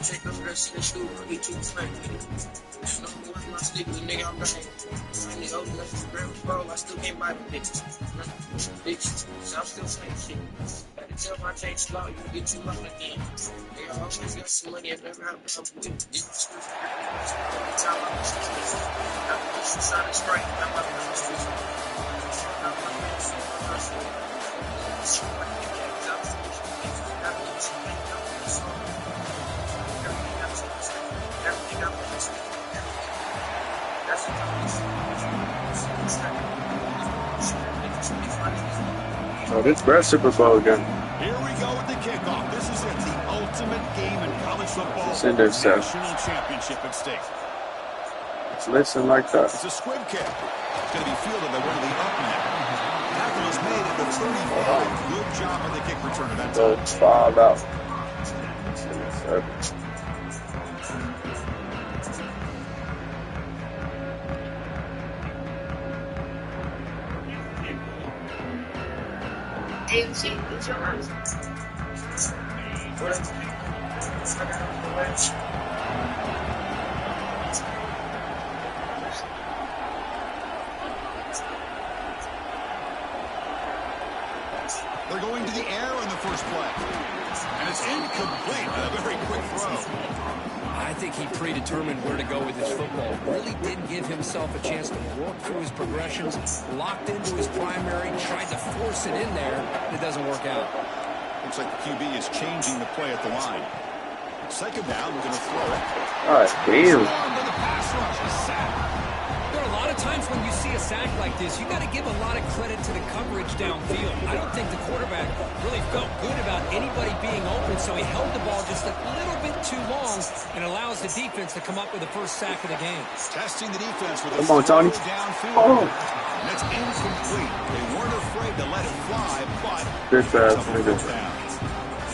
Take up rest in the shoe, I'll get you a smack with it. No more my stick with nigga, I'm back. I need old enough to grab a bro, I still can't buy the bitch. Bitch, so I'm still saying shit. Gotta tell my change slow, you can get you low again. Nigga, I always got some money, I never had a problem with it. You just every time I was I'm just trying to strike, I'm not going to switch. I'm not going to switch. Oh, this Brad Super Bowl again. Here we go with the kickoff. This is it, the ultimate game in college football. It's in there, Seth. National championship at stake. It's listen like that. It's a squib kick. It's going to be fielded by one of the up men. Tackle is made at the 35. Good job on the kick return at that time. It's 5 out. AMC, what's your name? They're going to the air on the first play. And it's incomplete. A very quick throw. I think he predetermined where to go with his football. Really didn't give himself a chance to work through his progressions, locked into his primary, tried to force it in there. It doesn't work out. Looks like the QB is changing the play at the line. Second down, we're going to throw it. All right, damn. To the pass rush, a sack. There are a lot of times when you see a sack like this, you got to give a lot of credit to the coverage downfield. I don't think the quarterback really felt good about anybody being open, so he held the ball just a little bit too long and allows the defense to come up with the first sack of the game. Testing the defense with a Come on, Tony. downfield. Oh. And it's incomplete. They weren't afraid to let it fly, but Good pass, nigga.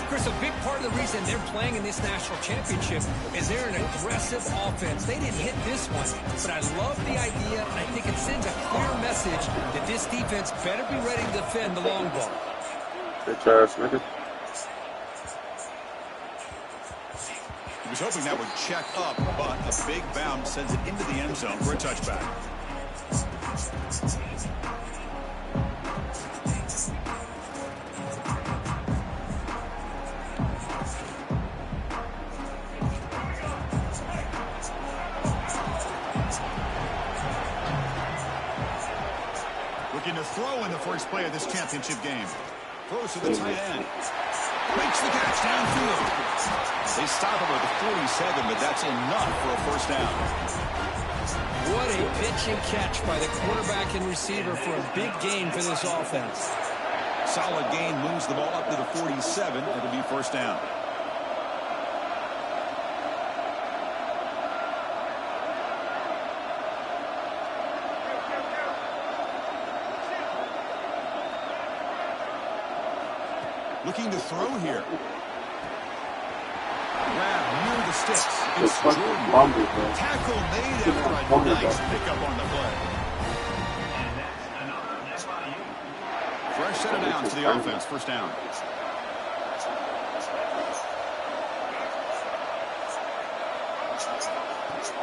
Chris, a big part of the reason they're playing in this national championship is they're an aggressive offense. They didn't hit this one, but I love the idea, and I think it sends a clear message that this defense better be ready to defend the long ball. Good pass, nigga. He was hoping that would check up, but a big bounce sends it into the end zone for a touchback. Looking to throw in the first play of this championship game. Throws to the tight end. Makes the catch downfield. They stop him at the 47, but that's enough for a first down. What a pitch and catch by the quarterback and receiver for a big gain for this offense. Solid gain, moves the ball up to the 47. It'll be first down. Looking to throw here. Grab near the sticks. It's Jordan. Tackle made after a nice pickup on the play. set it down to the offense. First down.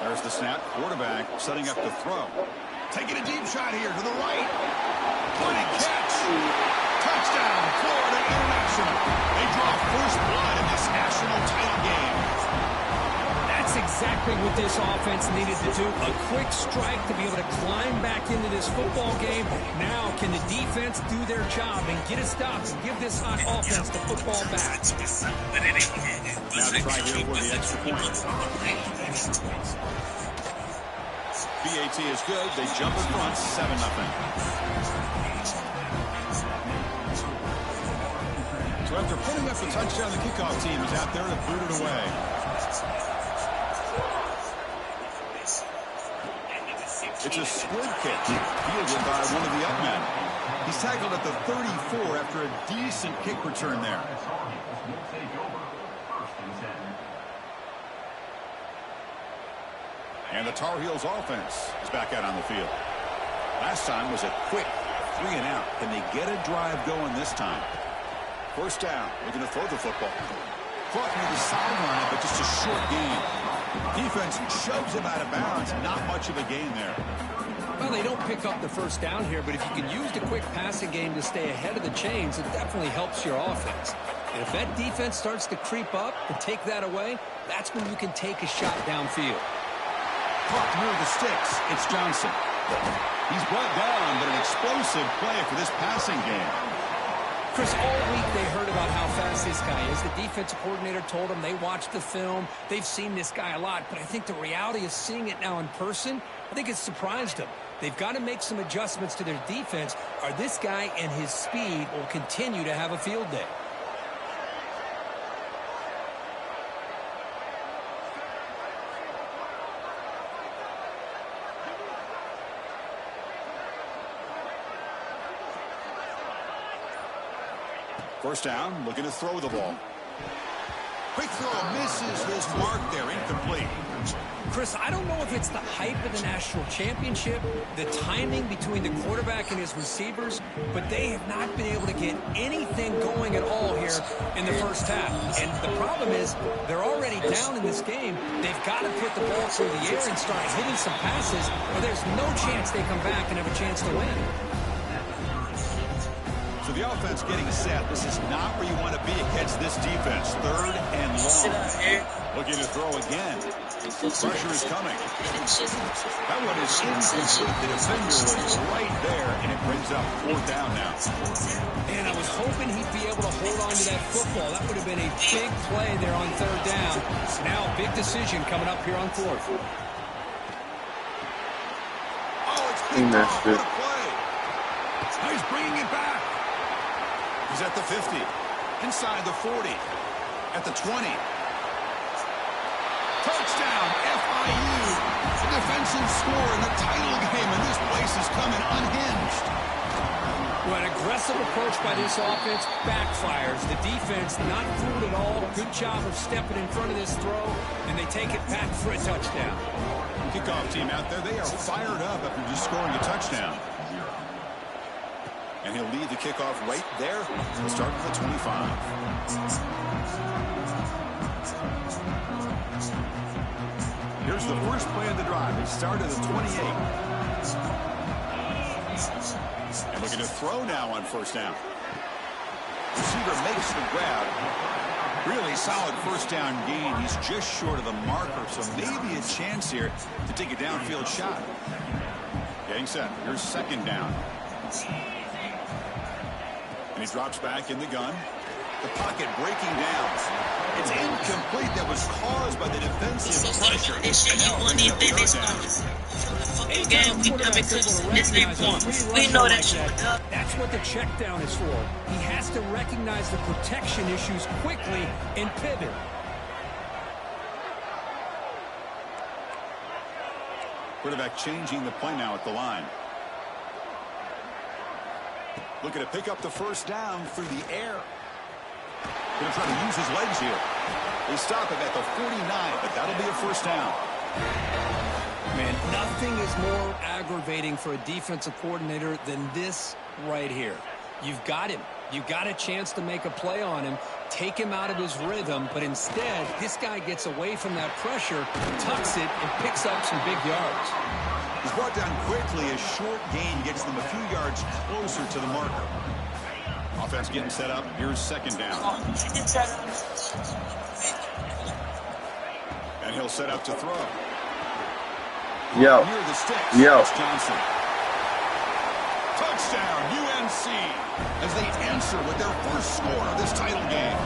There's the snap. Quarterback setting up the throw. Taking a deep shot here to the right. What a catch. Touchdown, Florida International. They draw first blood in this national title game. That's exactly what this offense needed to do. A quick strike to be able to climb back into this football game. Now, can the defense do their job and get a stop and give this hot offense the football back? Now to try here for the extra point. BAT is good. They jump in front, 7-0. So after putting up the touchdown, the kickoff team is out there to boot it away. It's a squib kick, fielded by one of the up men. He's tackled at the 34 after a decent kick return there. And the Tar Heels offense is back out on the field. Last time was a quick 3-and-out. Can they get a drive going this time? First down. Looking to throw the football. Caught near the sideline, but just a short gain. Defense shoves him out of bounds. Not much of a gain there. Well, they don't pick up the first down here, but if you can use the quick passing game to stay ahead of the chains, it definitely helps your offense. And if that defense starts to creep up and take that away, that's when you can take a shot downfield. Caught near the sticks. It's Johnson. He's brought down, but an explosive play for this passing game. Chris, all week they heard about how fast this guy is. The defensive coordinator told them they watched the film. They've seen this guy a lot, but I think the reality is seeing it now in person, I think it's surprised them. They've got to make some adjustments to their defense, or this guy and his speed will continue to have a field day. First down, looking to throw the ball. Quick throw misses his mark there, incomplete. Chris, I don't know if it's the hype of the national championship, the timing between the quarterback and his receivers, but they have not been able to get anything going at all here in the first half. And the problem is they're already down in this game. They've got to put the ball through the air and start hitting some passes, or there's no chance they come back and have a chance to win. So the offense getting set. This is not where you want to be against this defense. 3rd and long. Looking to throw again. Pressure is coming. That one is incomplete. The defender was right there, and it brings up 4th down now. And I was hoping he'd be able to hold on to that football. That would have been a big play there on 3rd down. Now a big decision coming up here on 4th. Oh, it's big off. What a play. Now he's bringing it back. He's at the 50, inside the 40, at the 20. Touchdown, FIU. The defensive score in the title game, and this place is coming unhinged. Well, an aggressive approach by this offense backfires. The defense not fooled at all. Good job of stepping in front of this throw, and they take it back for a touchdown. Kickoff team out there, they are fired up after just scoring a touchdown. And he'll lead the kickoff right there. He'll start with the 25. Here's the first play of the drive. It started at the 28. And looking to throw now on first down. Receiver makes the grab. Really solid first down gain. He's just short of the marker, so maybe a chance here to take a downfield shot. Getting set. Here's 2nd down. And he drops back in the gun. The pocket breaking down. It's incomplete. That was caused by the defensive pressure. And now brings up 3rd down. Again, we done because it's their point. We know that shit. That's what the check down is for. He has to recognize the protection issues quickly and pivot. Quarterback changing the play now at the line. Looking to pick up the first down through the air. Going to try to use his legs here. They stop him at the 49, but that'll be a first down. Man, nothing is more aggravating for a defensive coordinator than this right here. You've got him. You've got a chance to make a play on him, take him out of his rhythm, but instead, this guy gets away from that pressure, tucks it, and picks up some big yards. He's brought down quickly. A short gain gets them a few yards closer to the marker. Offense getting set up. Here's second down. And he'll set up to throw. Yo. Near the sticks. Yo. It's Johnson. Touchdown, UNC, as they answer with their first score of this title game.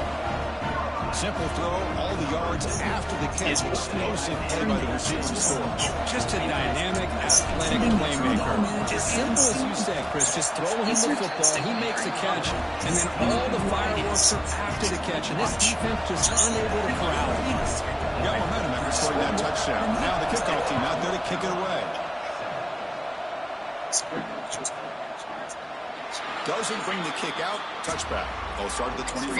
Simple throw, all the yards after the catch. Explosive play by the receiver to score. Just a dynamic, athletic playmaker. As simple as you said, Chris, just throw him the football, he makes a catch, and then all the fireworks are after the catch, and this defense just unable to corral him. Got momentum after scoring that touchdown. Now the kickoff team out there to kick it away. Doesn't bring the kick out. Touchback. They'll start at the 25.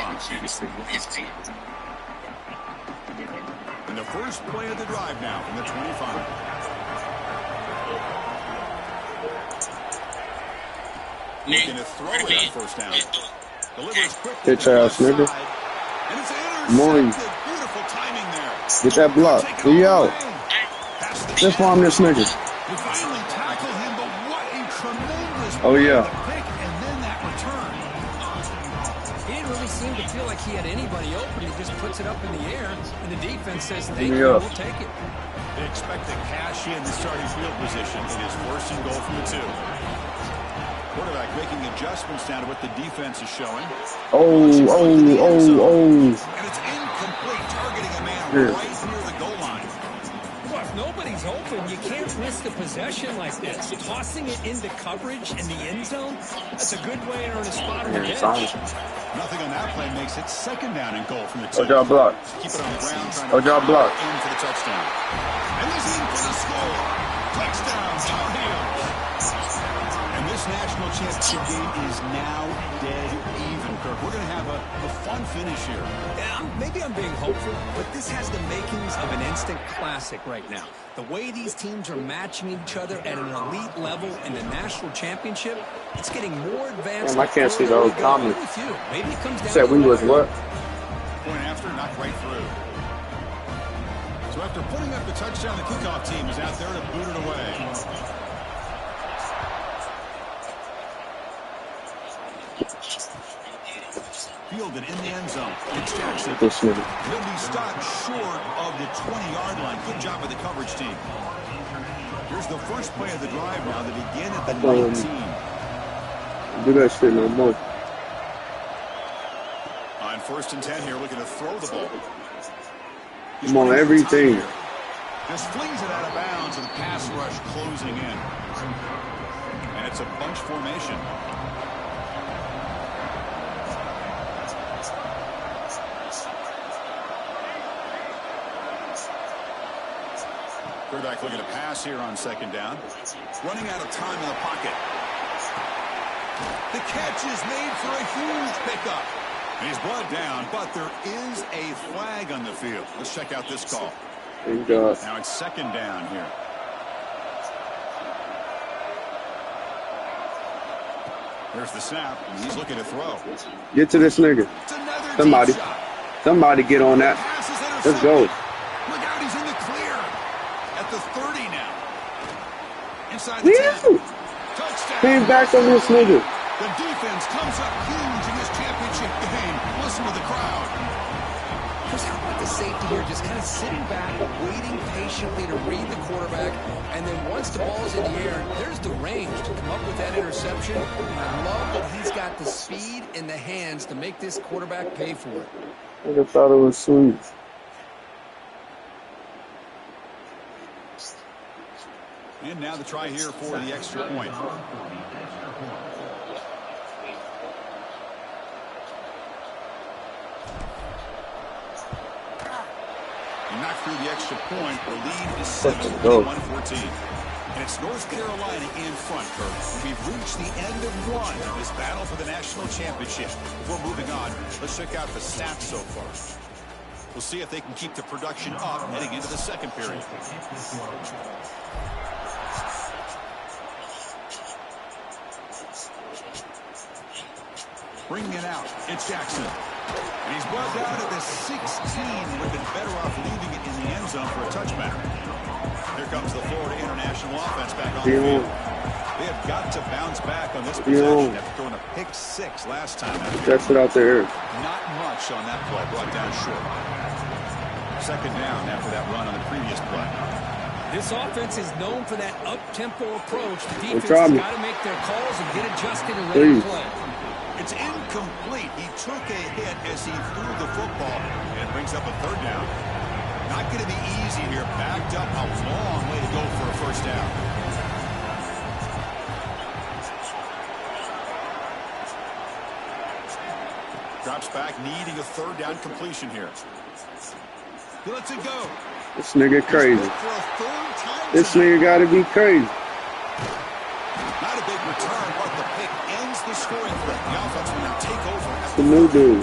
And the first play of the drive now from the 25. Looking to throw it on first down. Delivers quickly. Bitch ass nigga. And it's Morning. intercepted. Beautiful timing there. Get that block. Yo. Just farm this nigga. They finally tackle him, but what a tremendous Oh, yeah. pick and then that return. He didn't really seem to feel like he had anybody open. He just puts it up in the air, and the defense says, thank you, we'll take it. They expect to cash in the starting field position. It is first and goal from the 2. Quarterback making adjustments down to what the defense is showing. Oh. And it's incomplete, targeting a man right near the goal line. Well, if nobody's open, you can't miss the possession like this. Tossing it into coverage in the end zone, that's a good way to earn a spot on the bench. Nothing on that play makes it second down and goal from the 2. Ojo block. Keep it on the ground, trying to Ojo block. in for the touchdown. And he's in for the score. Touchdown, Tar Heels. And this national championship game is now dead even, Kirk. We're going to have a fun finish here. Yeah, maybe I'm being hopeful, but this has the makings of an instant classic right now. The way these teams are matching each other at an elite level in the national championship, it's getting more advanced. Damn, I can't see the old comment. Maybe it comes down Said to we was what? Point after, knocked right through. So after putting up the touchdown, the kickoff team is out there to boot it away. Fielded in the end zone. It's Jackson. He'll be stopped short of the 20-yard line. Good job by the coverage team. Here's the first play of the drive now. They begin at the 19. Do that shit no more. On first and 10 here, looking to throw the ball. I'm on everything. Just flings it out of bounds, and the pass rush closing in. And it's a bunch formation. Quarterback looking to pass here on second down. Running out of time in the pocket. The catch is made for a huge pickup. And he's brought down, but there is a flag on the field. Let's check out this call. Thank God. Now it's second down here. There's the snap, and he's looking to throw. Get to this nigga. Somebody get on that. Let's go. Look out, he's in the clear. At the 30 now. Inside the 10. Touchdown. Came back on this nigga. The defense comes up huge in this championship game. Listen to the crowd. Chris, how about the safety here? Just kind of sitting back, waiting patiently to read the quarterback, and then once the ball's in the air, there's the range to come up with that interception. And I love that he's got the speed and the hands to make this quarterback pay for it. I thought it was sweet. And now the try here for the extra point. Knocked through the extra point. The lead is 71-14. And it's North Carolina in front, Kirk. We've reached the end of one of this battle for the national championship. Before moving on, let's check out the stats so far. We'll see if they can keep the production up heading into the second period. Bringing it out. It's Jackson. And he's brought down at the 16. Would have been better off leaving it in the end zone for a touchback. Here comes the Florida International offense back on the field. They have got to bounce back on this possession after throwing a pick 6 last time. That's it out there. Not much on that play. Brought down short. Second down after that run on the previous play. This offense is known for that up-tempo approach. The defense has got to make their calls and get adjusted and ready to play. It's incomplete. He took a hit as he threw the football, and it brings up a third down. Not going to be easy here. Backed up a long way to go for a first down. Drops back, needing a third down completion here. He lets it go. This nigga crazy. This nigga gotta be crazy. Not a big return, but the pick ends the scoring threat. The offense will now take over. The new dude.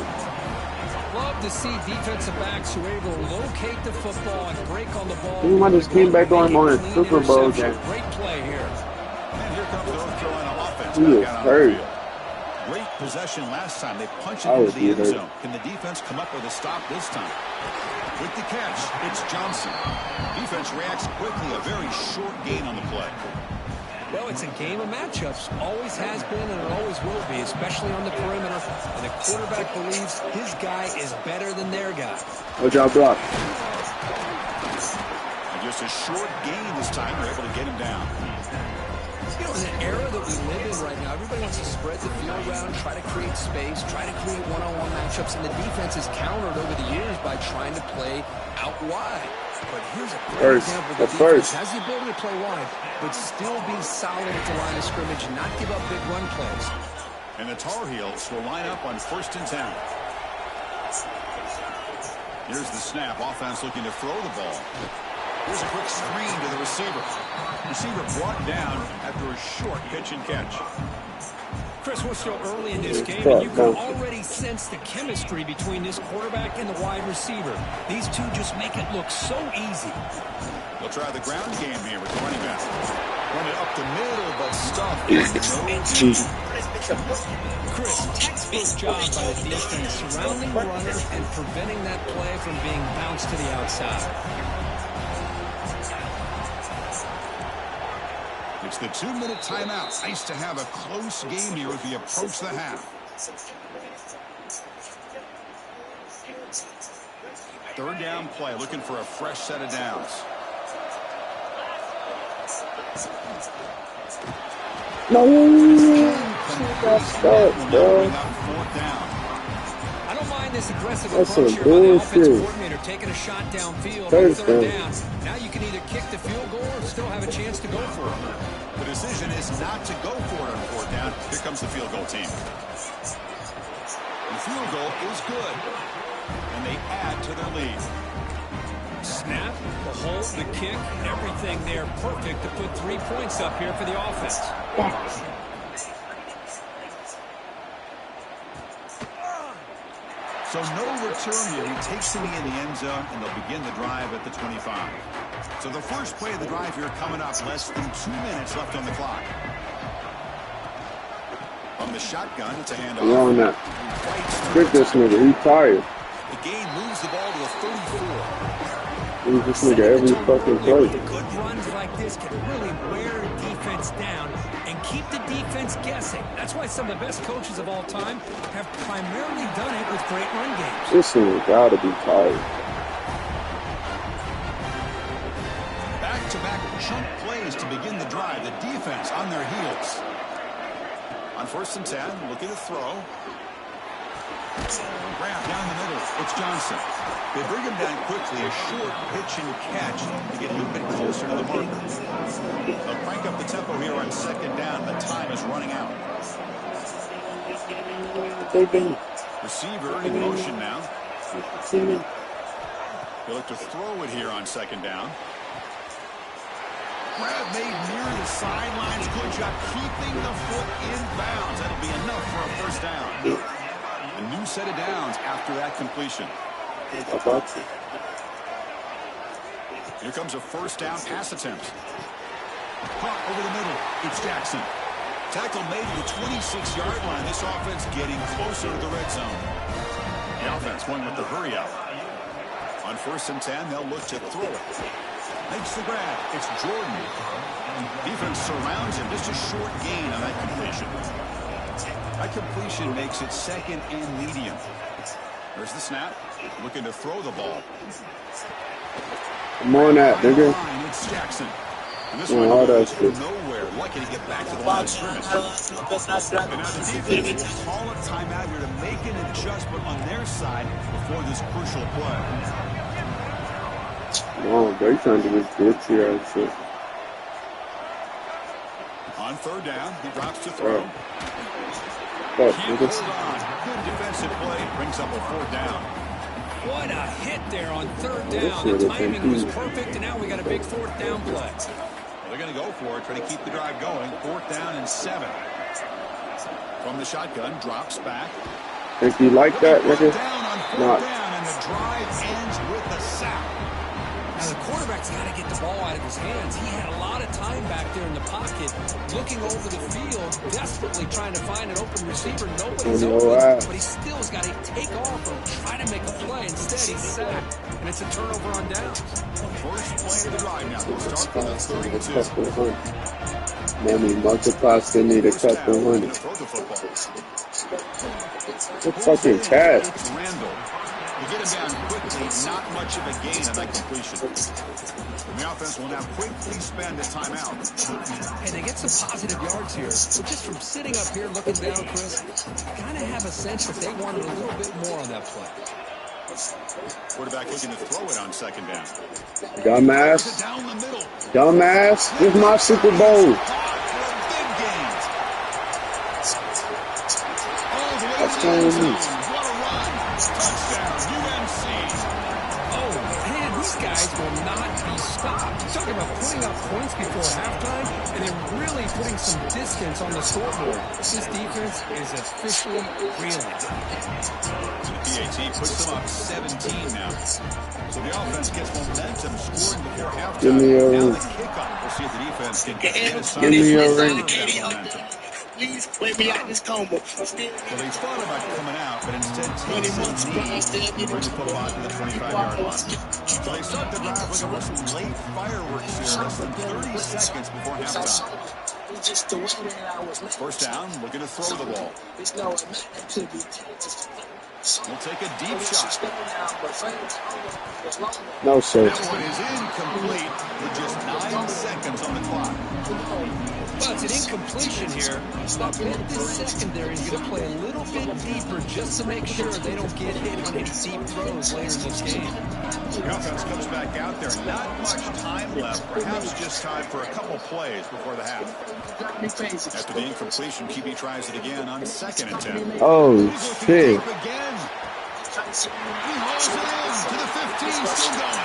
Love to see defensive backs who are able to locate the football and break on the ball. He just came back on a Super Bowl game. Great play here. And here comes the North Carolina offense. He was hurt. Great possession last time. They punch it into the end zone. Can the defense come up with a stop this time? With the catch, it's Johnson. Defense reacts quickly. A very short gain on the play. Well, it's a game of matchups. Always has been and it always will be, especially on the perimeter. And the quarterback believes his guy is better than their guy. Good job, block. And just a short gain this time. They're able to get him down. You know, in the era that we live in right now, everybody wants to spread the field around, try to create space, try to create one-on-one matchups, and the defense is countered over the years by trying to play out wide. But here's a great example. The defense has the ability to play wide, but still be solid at the line of scrimmage and not give up big run plays. And the Tar Heels will line up on 1st and 10. Here's the snap. Offense looking to throw the ball. Here's a quick screen to the receiver. Receiver brought down after a short pitch and catch. Chris, we're still early in this game, and you can already sense the chemistry between this quarterback and the wide receiver. These two just make it look so easy. We'll try the ground game here with the running back. Run it up the middle, but stuffed. Chris, textbook job by the defense surrounding the runner and preventing that play from being bounced to the outside. It's the 2-minute timeout. Nice to have a close game here as we approach the half. Third down play, looking for a fresh set of downs. No, that's bro. Fourth down. I don't mind this aggressive That's approach some here by the bullshit. offensive coordinator, taking a shot downfield on third down. Now you can either kick the field goal or still have a chance to go for it. The decision is not to go for it on fourth down. Here comes the field goal team. The field goal is good, and they add to their lead. Snap, the hold, the kick, everything there perfect to put 3 points up here for the offense. So no return here. He takes me in the end zone, and they'll begin the drive at the 25. So the first play of the drive here coming up. Less than 2 minutes left on the clock. On the shotgun, it's a handoff. On that. Trick this nigga. He tired. The game moves the ball to the 34. He's this nigga every fucking play. Good runs like this can really wear a defense down and keep the defense guessing. That's why some of the best coaches of all time have primarily done it with great run games. This nigga gotta be tired. Back-to-back chunk plays to begin the drive. The defense on their heels. On 1st and 10, looking to throw. Grab down the middle. It's Johnson. They bring him down quickly. A short pitch and catch to get a little bit closer to the marker. They'll crank up the tempo here on 2nd down. The time is running out. Receiver in motion now. They look to throw it here on 2nd down. Grab made near the sidelines. Good job keeping the foot in bounds. That'll be enough for a first down. A new set of downs after that completion. Here comes a first down pass attempt. Caught over the middle. It's Jackson. Tackle made to the 26-yard line. This offense getting closer to the red zone. The offense going with the hurry out. On 1st and 10, they'll look to throw it. Makes the grab. It's Jordan. Defense surrounds him. Just a short gain on that completion. That completion makes it 2nd and medium. There's the snap. Looking to throw the ball. Come on out, nigga. It's Jackson. And this Oh, one that's goes good. nowhere. Lucky to get back to the line of scrimmage. And now the defense will call a timeout here to make an adjustment on their side before this crucial play. Oh, they trying to get glitchy ass shit. On 3rd down, he drops to throw. Fuck, Can't nigga. hold on. Good defensive play. Brings up a 4th down. What a hit there on 3rd This down. shit The is timing was indeed. perfect, and now we got a big 4th down play. Well, they're going to go for it, try to keep the drive going. 4th down and 7. From the shotgun, drops back. Think you like that, nigga? Down on 4th Not. down, and the drive ends with a sack. Now, the quarterback's got to get the ball out of his hands. He had a lot of time back there in the pocket, looking over the field, desperately trying to find an open receiver. Nobody's open, but he still has got to take off or try to make a play. Instead, he's sacked, and it's a turnover on downs. First play of the drive now. We'll start from the 32. Couple hundred. Mommy multiply, still need a couple hundred. Throw the football. What fucking cat? It's Randall. You get him down quickly, not much of a gain on that completion. And the offense will now quickly spend a timeout. And they get some positive yards here. But just from sitting up here looking down, Chris, kind of have a sense that they wanted a little bit more on that play. Quarterback looking to throw it on 2nd down. Dumbass. Down the middle. Dumbass. This is my Super Bowl. Big gains. All the way That's to the fine end with me. zone. What a run. Touchdown, UNC. Oh, man, these guys will not be stopped. You're talking about putting up points before halftime and then really putting some distance on the scoreboard. This defense is officially reeling. PAT puts them up 17 now. So the offense gets momentum, scoring before halftime. Give me a Now ring. the kickoff. We'll see if the defense can get aside. Give me a ring. Please play me out this combo. Well, they thought about coming out, but instead takes a knee, brings the football out to the 25-yard line. So they start the drive looking for some late fireworks here, less than 30 seconds before halftime. First down, looking to throw the ball. We'll take a deep shot. No, sir. That one is incomplete with just 9 seconds on the clock. Well, it's an incompletion here. So I bet this secondary is going to play a little bit deeper just to make sure they don't get hit on any deep throws later in this game. The offense comes back out there. Not much time left. Perhaps just time for a couple plays before the half. After the incompletion, QB tries it again on 2nd and 10. Oh, shit. Again. He hauls it in to the 15, still going.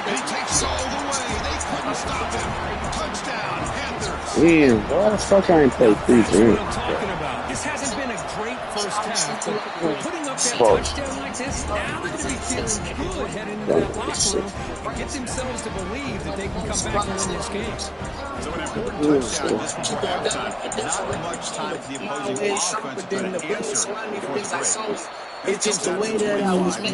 And he takes it all the way. They couldn't stop him. Touchdown, Panthers. Damn, why the fuck I ain't play 3 That's what games? I'm talking about. This hasn't been a great first half, but putting up that touchdown like this, now they're going to be feeling good heading into that locker room and get themselves to believe that they can come back and win this game. So an important touchdown just before halftime. Not much time for the opposing offense to try to answer before the break. It's just the way that I was made.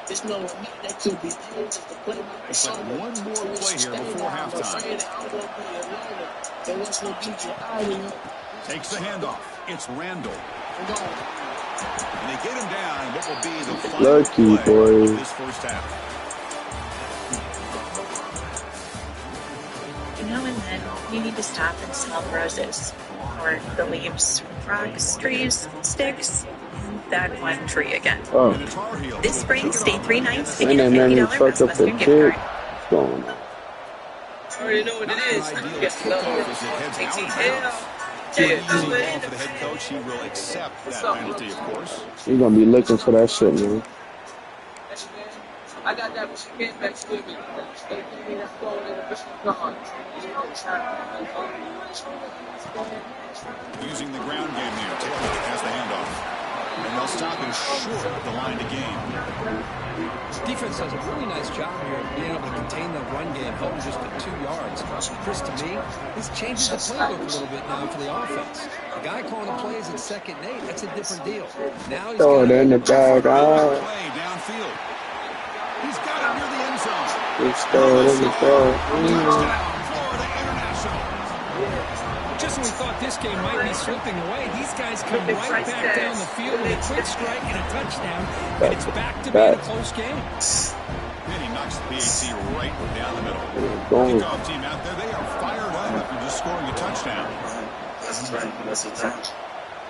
There's no that could be just to play my It's like one more play here before halftime. Takes the handoff. It's Randall. And they get him down. What will be the final Lucky play boy. of this first half? Now and then, you need to stop and smell roses, or the leaves, rocks, trees, sticks, that one tree again. Oh. This spring, stay 3 nights and And get a then let me $50 fuck Best up the Western gift kid. card. What's going on? I already know what it is. Yes, no. Easy call for the head coach. He will accept that penalty, of course. You gonna be looking for that shit, man. I got that when she came back to me. Using the ground game here. Taylor has the handoff. And they'll stop him short of the line to gain. Defense does a really nice job here of being able to contain the run game, held him just at 2 yards. Chris, to me, this changes the playbook a little bit now for the offense. The guy calling the plays at 2nd and 8, that's a different deal. Now he's Throw it in the bag. Play downfield. He's got it near the end zone. Let's throw it in the throw. Florida International. Just when we thought this game might be slipping away, these guys come right back down the field with a quick strike and a touchdown, and it's back to being a close game. And he knocks the PAT right down the middle. Boom. Kickoff team out there, they are fired up after just scoring a touchdown.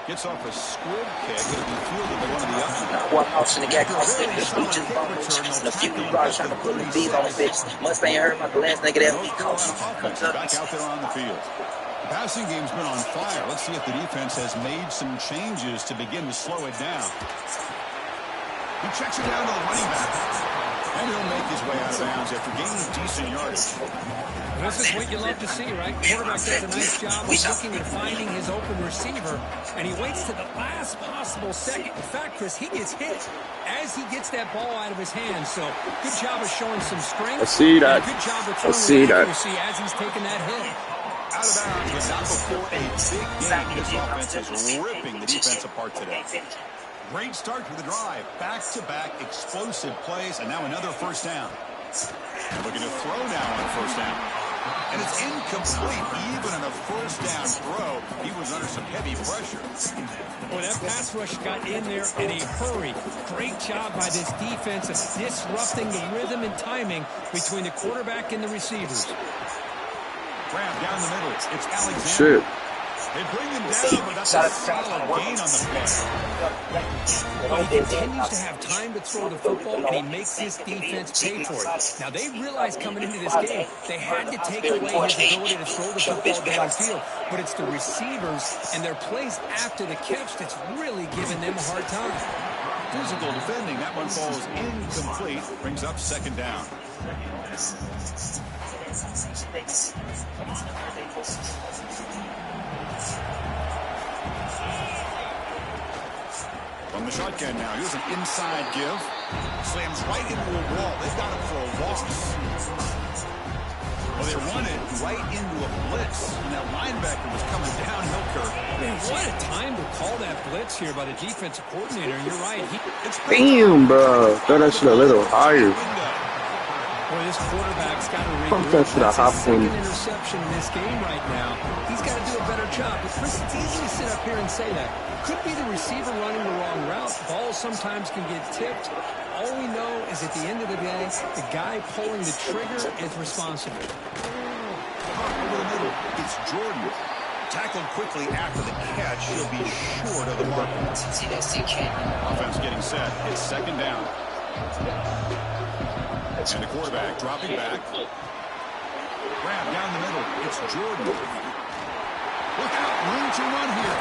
Gets off a squib kick. It'll be fielded by one of the others. One house in the gag, I stick this reach in the bubble. And a few guys trying to put the beat on the bitch. Mustang heard about the last nigga that he coached. Back out there on the field. The passing game's been on fire. Let's see if the defense has made some changes to begin to slow it down. He checks it down to the running back. And he'll make his way out of bounds after gaining decent yardage. This is what you love to see, right? Quarterback does a nice job of looking and finding his open receiver, and he waits to the last possible second. In fact, Chris, he gets hit as he gets that ball out of his hands. So good job of showing some strength. I see that. Good job of I see that. as he's taking that hit. Out of bounds, but not before a big game. This offense is ripping the defense apart today. Great start to the drive. Back-to-back explosive plays, and now another first down. Looking to throw now on first down. And it's incomplete. Even on a first down throw, he was under some heavy pressure. Boy, that pass rush got in there in a hurry. Great job by this defense of disrupting the rhythm and timing between the quarterback and the receivers. Grab down the middle. It's Alexander. Shit. They bring him down, but that's a solid gain on the play. But he continues to have time to throw the football, and he makes his defense pay for it. Now, they realized coming into this game, they had to take away his ability to throw the football downfield. But it's the receivers and their plays after the catch that's really giving them a hard time. Physical defending. That one falls incomplete. Brings up second down. From the shotgun now, here's an inside give. Slams right into a wall. They've got him for a loss. Well, they run it right into a blitz. And that linebacker was coming downhill, Kirk. Man, what a time to call that blitz here by the defensive coordinator. You're right. Damn, bro. Throw that shit a little higher. Boy, this quarterback's got to Pump that shit a hop second one. interception in this game right now. He's got to do a better job. But Chris, it's easy to sit up here and say that. Could be the receiver running the wrong route. Balls sometimes can get tipped. All we know is at the end of the day, the guy pulling the trigger is responsible. Over the middle, it's Jordan. Tackled quickly after the catch. He'll be short of the mark. Offense getting set. It's second down. And the quarterback dropping back. Grab down the middle. It's Jordan. Look out. Room to run here.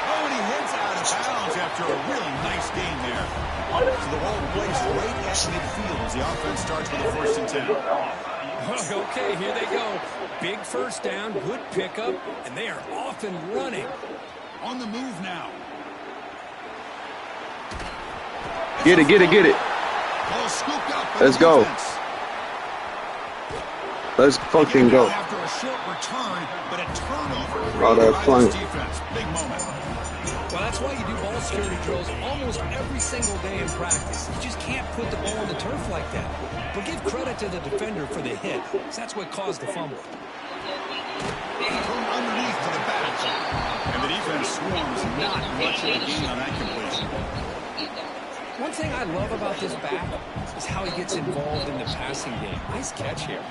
Oh, and he heads out of bounds after a really nice gain there. So the ball placed right at midfield as the offense starts with a 1st and 10. Okay, here they go. Big first down, good pickup, and they are off and running. On the move now. Get it, get it, get it. Ball scooped up. Let's go. Let's fucking go. After a short return, but a turnover. Oh, they're playing. Defense. Big moment. Well, that's why you do ball security drills almost every single day in practice. You just can't put the ball on the turf like that. But give credit to the defender for the hit, because that's what caused the fumble. From underneath to the back. And the defense swarms not much of a gain on that completion. One thing I love about this back is how he gets involved in the passing game. Nice catch here.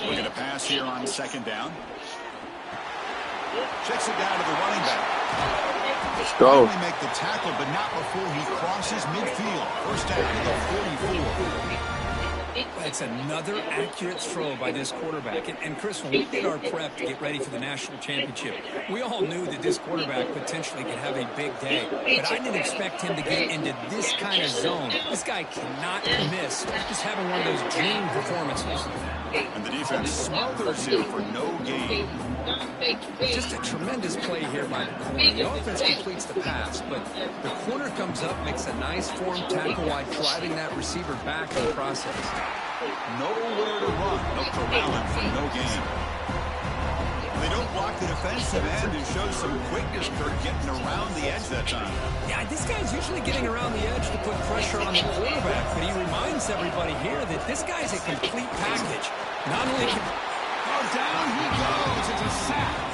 Looking to pass here on second down. Checks it down to the running back. Let's go. Finally make the tackle, but not before he crosses midfield. First down to the 44. The It's another accurate throw by this quarterback. And Chris, when we did our prep to get ready for the national championship, we all knew that this quarterback potentially could have a big day. But I didn't expect him to get into this kind of zone. This guy cannot miss. Just having one of those dream performances. And the defense smothers him for no gain. Just a tremendous play here by the corner. The offense completes the pass, but the corner comes up, makes a nice form tackle while driving that receiver back in the process. Nowhere to run. No corralling for no gain. They don't block the defensive end and show some quickness for getting around the edge that time. Yeah, this guy's usually getting around the edge to put pressure on the quarterback, but he reminds everybody here that this guy's a complete package. Not only can... Oh, down he goes. It's a sack.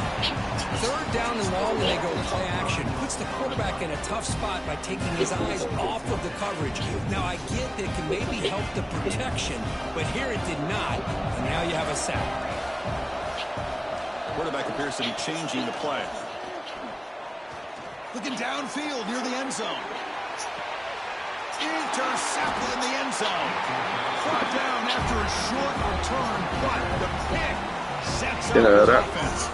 Third down and long, and they go play action. Puts the quarterback in a tough spot by taking his eyes off of the coverage. Now, I get that it can maybe help the protection, but here it did not, and now you have a sack. Quarterback appears to be changing the play. Looking downfield near the end zone. Intercepted in the end zone. Brought down after a short return, but the pick sets up his offense.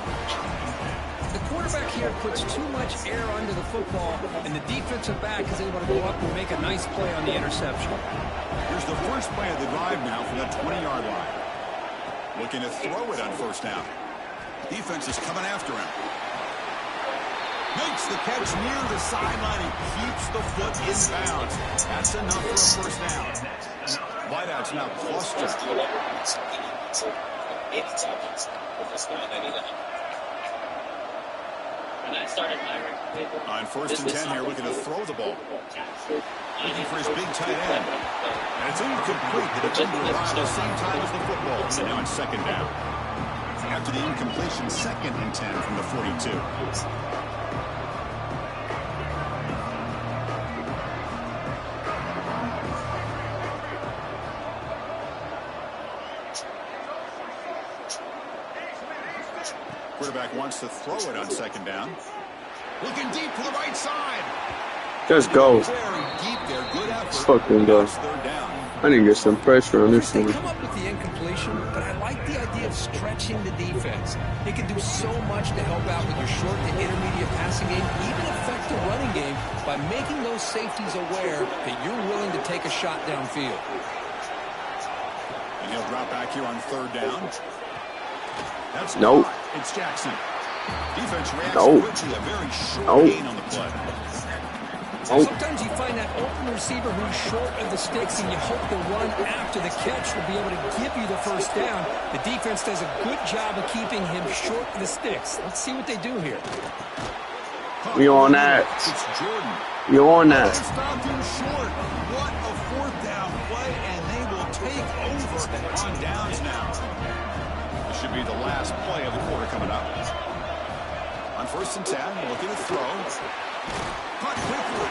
The quarterback here puts too much air under the football, and the defensive back is able to go up and make a nice play on the interception. Here's the first play of the drive now from the 20-yard line. Looking to throw it on first down. Defense is coming after him. Makes the catch near the sideline and keeps the foot in bounds. That's enough for a first down. Wideouts now clustered. On first and 10 here, looking to throw the ball. Looking for his big tight end. And it's incomplete. The defender arrived at the same time as the football. And now it's second down. After the incompletion, second and 10 from the 42. Quarterback wants to throw it on second down. Looking deep to the right side. Just go. Very deep there. Good effort. Fucking go. Third down. I need to get some pressure on this They one. come up with the incompletion, but I like the idea of stretching the defense. It can do so much to help out with your short to intermediate passing game, even affect the running game by making those safeties aware that you're willing to take a shot downfield. And he'll drop back here on third down. That's Nope. It's Jackson. Defense reacts Nope. quickly. A very short Nope. gain on the play. Sometimes you find that open receiver who's short of the sticks, and you hope the run after the catch will be able to give you the first down. The defense does a good job of keeping him short of the sticks. Let's see what they do here. We on that. It's Jordan. You on that. They stopped him short. What a fourth down play, and they will take over on downs now. This should be the last play of the quarter coming up. On first and 10, looking to throw. Caught quickly.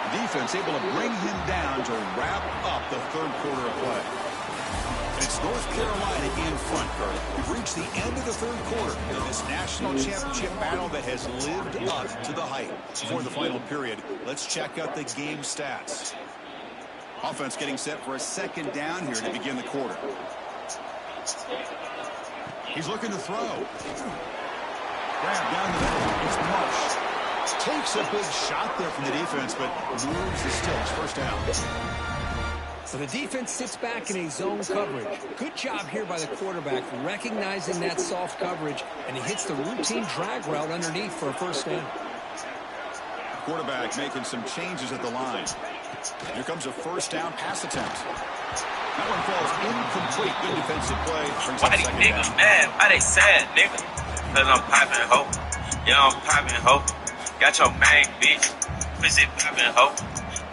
The defense able to bring him down to wrap up the third quarter of play. And it's North Carolina in front, Kurt. We've reached the end of the third quarter in this national championship battle that has lived up to the hype. Before the final period, let's check out the game stats. Offense getting set for a second down here to begin the quarter. He's looking to throw. Grab down the middle. It's Marsh. Takes a big shot there from the defense, but moves the sticks. First down. So the defense sits back in a zone coverage. Good job here by the quarterback, recognizing that soft coverage, and he hits the routine drag route underneath for a first down. Quarterback making some changes at the line. Here comes a first down pass attempt. That one falls incomplete. Good defensive play. Brings Why up these second niggas down. mad? Why they sad, nigga? Cause I'm poppin' hoe. Yeah, I'm poppin' hoe. Got your main bitch. Pussy poppin' hoe.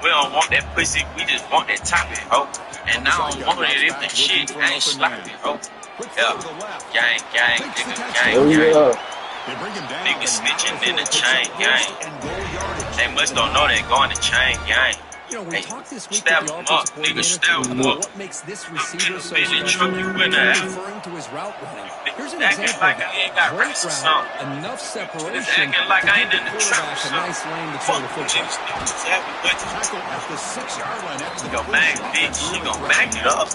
We don't want that pussy, we just want that topping hoe. And I don't want it if the shit ain't sloppy hoe. Yeah. Gang, gang, nigga, gang, Oh, gang. yeah. They bring him down. Niggas snitching in the chain gang. They must don't know they going to chain gang. You know, we Hey, talked this week stab with the him offensive up, nigga, coordinator stab him about up. what makes this receiver so Been in special, truck, you in there. referring to his route running. Here's an Acting example like of I ain't that. got Great racks or route, something. enough It's separation acting like to I ain't give in the the trap or quarterback a something. nice lane to throw Fuck the you, football. niggas. Niggas happy with you. Tackle at the 6-yard line after the Your completion. bang, bitch. She gon' back it up.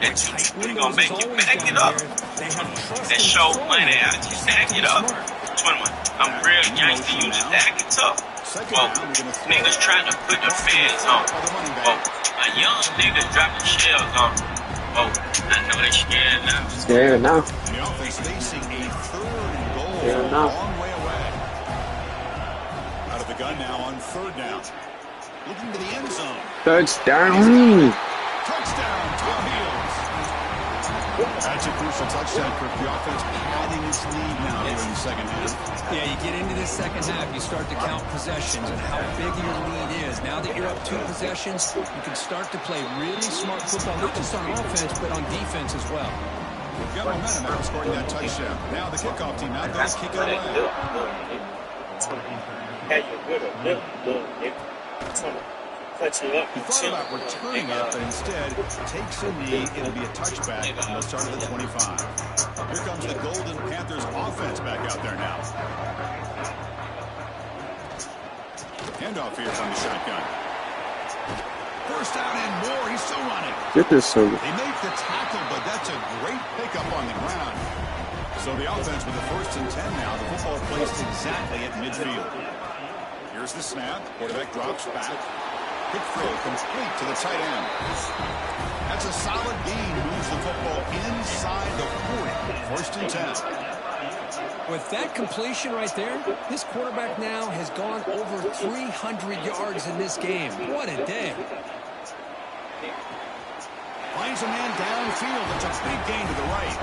That tight we windows gonna make is you always back down it up. there. They have trust That in show throwing. money out. You back it up. 21. I'm real gangster. You just act it tough. Whoa, niggas trying to put the feds on. Whoa, a young nigga dropping shells on. Whoa, I know they scared now. Scared now. And the offense facing a 3rd and goal Yeah, from a no. long way away. Out of the gun now on 3rd down. Looking to the end zone. Touchdown. Touchdown, Tar Heels. That's a crucial touchdown for the offense padding its lead now here in the second half. Yeah, you get into this second half, you start to count possessions and how big your lead is. Now that you're up 2 possessions, you can start to play really smart football, not just on offense, but on defense as well. Got momentum after scoring that touchdown. Now the kickoff team out there to kick it away. He thought about returning it, but instead takes a knee. It'll be a touchback, and they'll start at the 25. Here comes the Golden Panthers offense back out there now. Handoff here from the shotgun. First down and more. He's still running. Get this over. They make the tackle, but that's a great pickup on the ground. So the offense with the 1st and 10 now. The football placed exactly at midfield. Here's the snap. Quarterback drops back. Quick throw complete to the tight end. That's a solid gain. Moves the football inside the 40. 1st and 10. With that completion right there, this quarterback now has gone over 300 yards in this game. What a day. Finds a man downfield. That's a big gain to the right.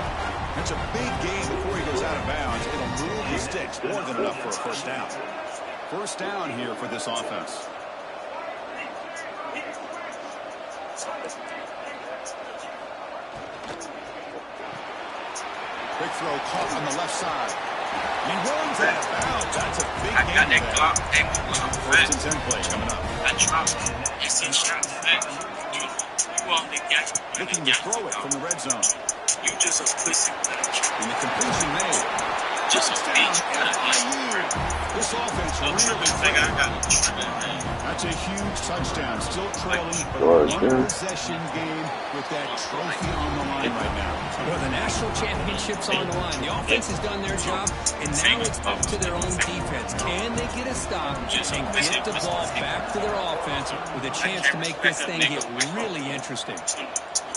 That's a big gain before he goes out of bounds. It'll move the sticks. More than enough for a 1st down. 1st down here for this offense. Quick throw caught on the left side. He runs out of bounds. That's a big I got gain that there. Glock. Hey, Glock. 1st and 10 play coming up. I dropped it. It's a shot. Hey, you on the gas. Looking to throw it from the red zone. You just a pussy. And the completion made. Just a bitch. This offense really That's a huge touchdown. Still trailing, but one possession game with that trophy on the line right now. Well, the national championship's on the line. The offense has done their job, and now it's up to their own defense. Can they get a stop and get the ball back to their offense with a chance to make this thing get really interesting?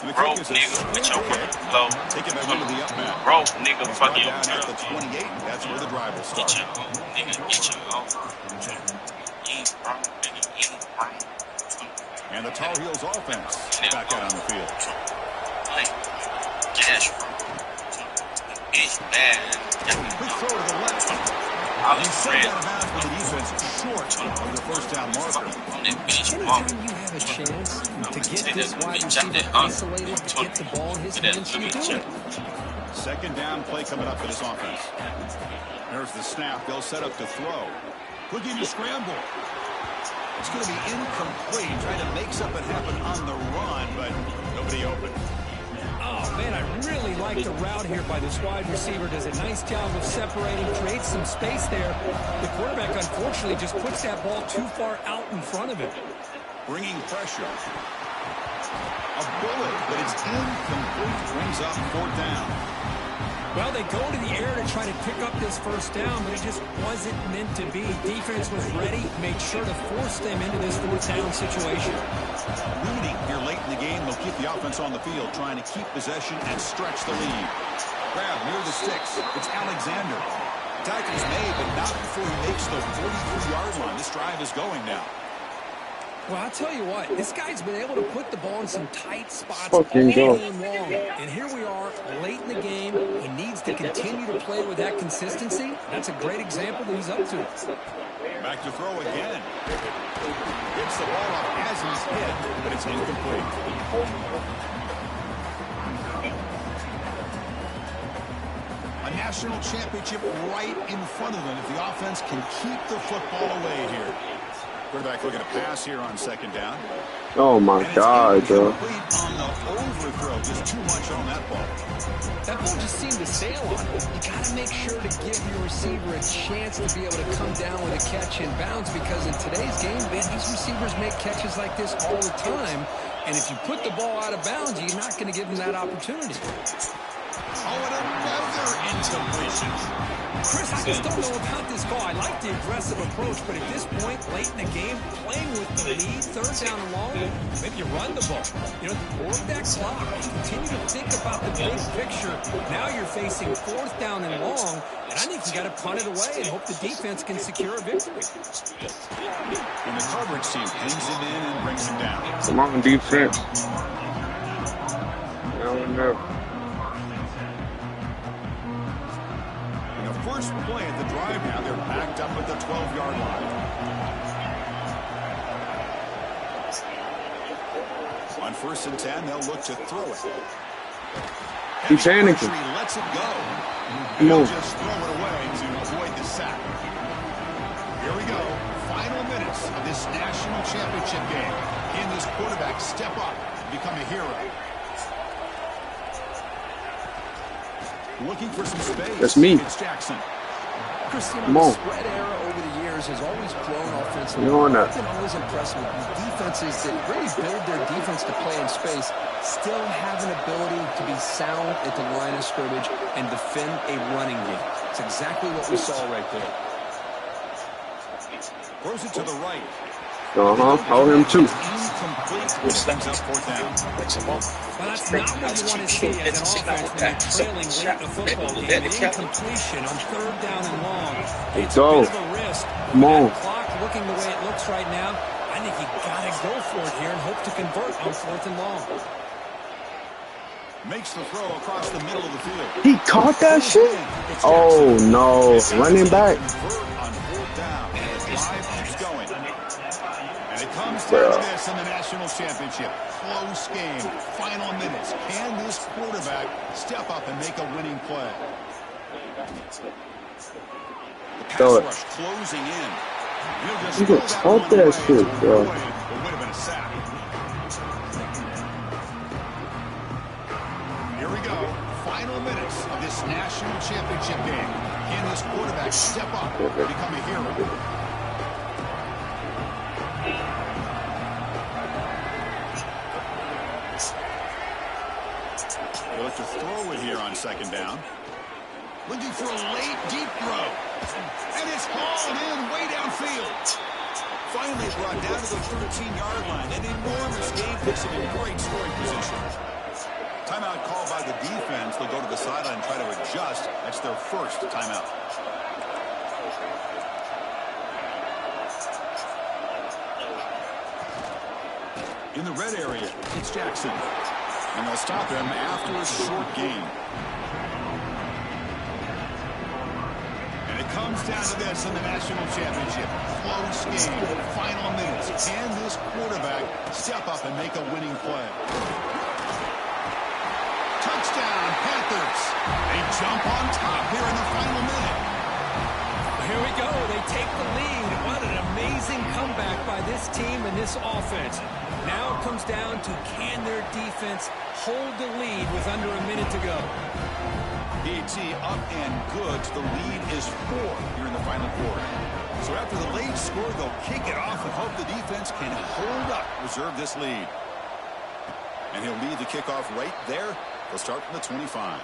Bro, nigga, with your low. Take it back into the up man. Bro, nigga, fuck you. Down at the 28, that's where the drive will start. Get your own, nigga, get your own. You ain't wrong, nigga, you ain't right. And the Tar Heels offense back out on the field. Like, cash it's bad. Quick throw to the left. He set out of bounds for the defense short of the 1st down marker. Anytime you have a chance to get this wide receiver isolated, to get the ball in his hands, you do it. 2nd down play coming up for this offense. There's the snap. They'll set up to throw. Looking to scramble. It's going to be incomplete. Trying to make something happen on the run, but nobody open. Oh, man, I really like the route here by this wide receiver. Does a nice job of separating, creates some space there. The quarterback, unfortunately, just puts that ball too far out in front of him. Bringing pressure. A bullet, but it's incomplete. Brings up 4th down. Well, they go to the air to try to pick up this 1st down, but it just wasn't meant to be. Defense was ready, made sure to force them into this 4th down situation. Leading here late in the game, they'll keep the offense on the field, trying to keep possession and stretch the lead. Grab near the sticks. It's Alexander. Tackle's made, but not before he makes the 43-yard line. This drive is going now. Well, I'll tell you what, this guy's been able to put the ball in some tight spots all game long. And here we are, late in the game. He needs to continue to play with that consistency. That's a great example that he's up to. Back to throw again. Gets the ball off as he's hit, but it's incomplete. A national championship right in front of them if the offense can keep the football away here. Quarterback looking to pass here on 2nd down. Oh my God, bro. On the overthrow, just too much on that ball. That ball just seemed to sail on it. You got to make sure to give your receiver a chance to be able to come down with a catch in bounds, because in today's game, man, these receivers make catches like this all the time. And if you put the ball out of bounds, you're not going to give him that opportunity. Oh, and another incompletion. Chris, I just don't know about this call. I like the aggressive approach, but at this point, late in the game, playing with the lead, third down and long, maybe you run the ball. You know, work that clock. Continue to think about the big picture. Now you're facing fourth down and long, and I think you got to punt it away and hope the defense can secure a victory. And the coverage team pings him in and brings him down. Come on, defense. No. First play at the drive now. They're backed up at the 12-yard line. On 1st and 10, they'll look to throw it. He's panicking. He lets it go. He'll just throw it away to avoid the sack. Here we go. Final minutes of this national championship game. Can this quarterback step up and become a hero? Looking for some space. That's me. It's Jackson. Come on. The spread era over the years has always grown offensively. I've been always impressed with defenses that really build their defense to play in space, still have an ability to be sound at the line of scrimmage and defend a running game. It's exactly what we saw right there. Throws it to the right. Hold him too. Brings up fourth down. Well, that's not what you want to see as an offense when you're trailing late in a football game. An incompletion on third down and long. It's a bit of a risk. Come on. Clock looking the way it looks right now, I think you got to go for it here and hope to convert on fourth and long. Makes the throw across the middle of the field. He caught that shit? Oh, no. Running back. On fourth down. Drive keeps going. And it comes down to this in the national championship. Close game. Final minutes. Can this quarterback step up and make a winning play? The pass rush closing in. You can talk that shit, bro. It would have been a sack. Here we go. Final minutes of this national championship game. Can this quarterback step up and become a hero? They look to throw it here on second down. Looking for a late, deep throw. And it's hauled in way downfield. Finally brought down to the 13-yard line. An enormous gain puts him in great scoring position. Timeout called by the defense. They'll go to the sideline and try to adjust. That's their first timeout. In the red area, it's Jackson. And they'll stop him after a short gain. And it comes down to this in the national championship. Close game, final minutes. Can this quarterback step up and make a winning play? Touchdown, Panthers. They jump on top here in the final minute. Here we go. They take the lead. What an amazing comeback by this team and this offense. Now it comes down to can their defense hold the lead with under a minute to go. DT up and good. The lead is 4 here in the final quarter. So after the late score, they'll kick it off and hope the defense can hold up, reserve this lead. And he'll lead the kickoff right there. They'll start from the 25.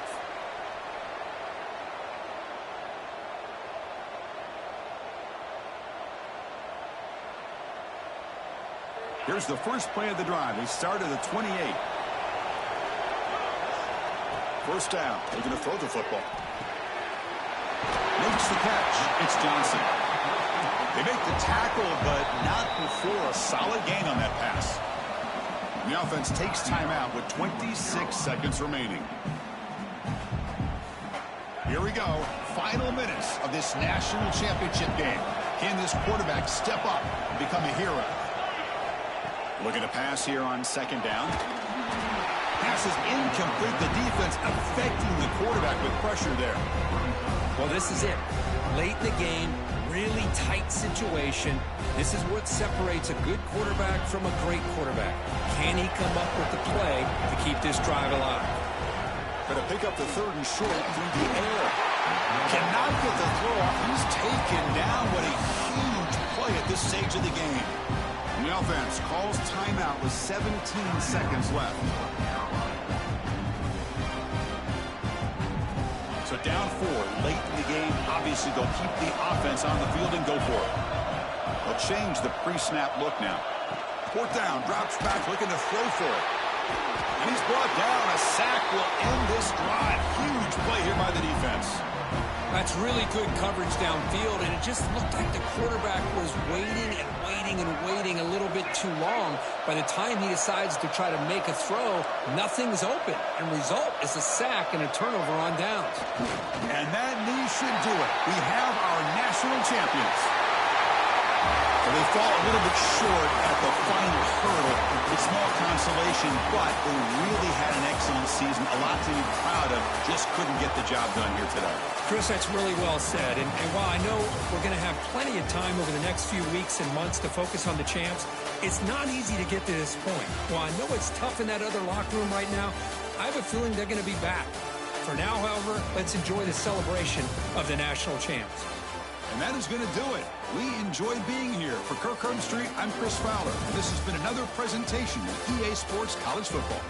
Here's the first play of the drive. They start at the 28. First down. They're going to throw the football. Makes the catch. It's Johnson. They make the tackle, but not before a solid gain on that pass. And the offense takes timeout with 26 seconds remaining. Here we go. Final minutes of this national championship game. Can this quarterback step up and become a hero? Looking to pass here on second down. Pass is incomplete. The defense affecting the quarterback with pressure there. Well, this is it. Late in the game, really tight situation. This is what separates a good quarterback from a great quarterback. Can he come up with the play to keep this drive alive? Going to pick up the third and short through the air. Cannot get the throw off. He's taken down. What a huge play at this stage of the game. We The offense calls timeout with 17 seconds left. So down 4 late in the game. Obviously, they'll keep the offense on the field and go for it. They'll change the pre-snap look now. 4th down, drops back, looking to throw for it. And he's brought down. A sack will end this drive. Huge play here by the defense. That's really good coverage downfield, and it just looked like the quarterback was waiting and waiting and waiting a little bit too long. By the time he decides to try to make a throw, nothing's open, and result is a sack and a turnover on downs. And that knee should do it. We have our national champions. Well, they fall a little bit short at the final hurdle. It's small consolation, but they really had an excellent season. A lot to be proud of. Just couldn't get the job done here today. Chris, that's really well said. And while I know we're going to have plenty of time over the next few weeks and months to focus on the champs, it's not easy to get to this point. While I know it's tough in that other locker room right now, I have a feeling they're going to be back. For now, however, let's enjoy the celebration of the national champs. And that is going to do it. We enjoyed being here. For Kirk Herbstreit, I'm Chris Fowler. And this has been another presentation of EA Sports College Football.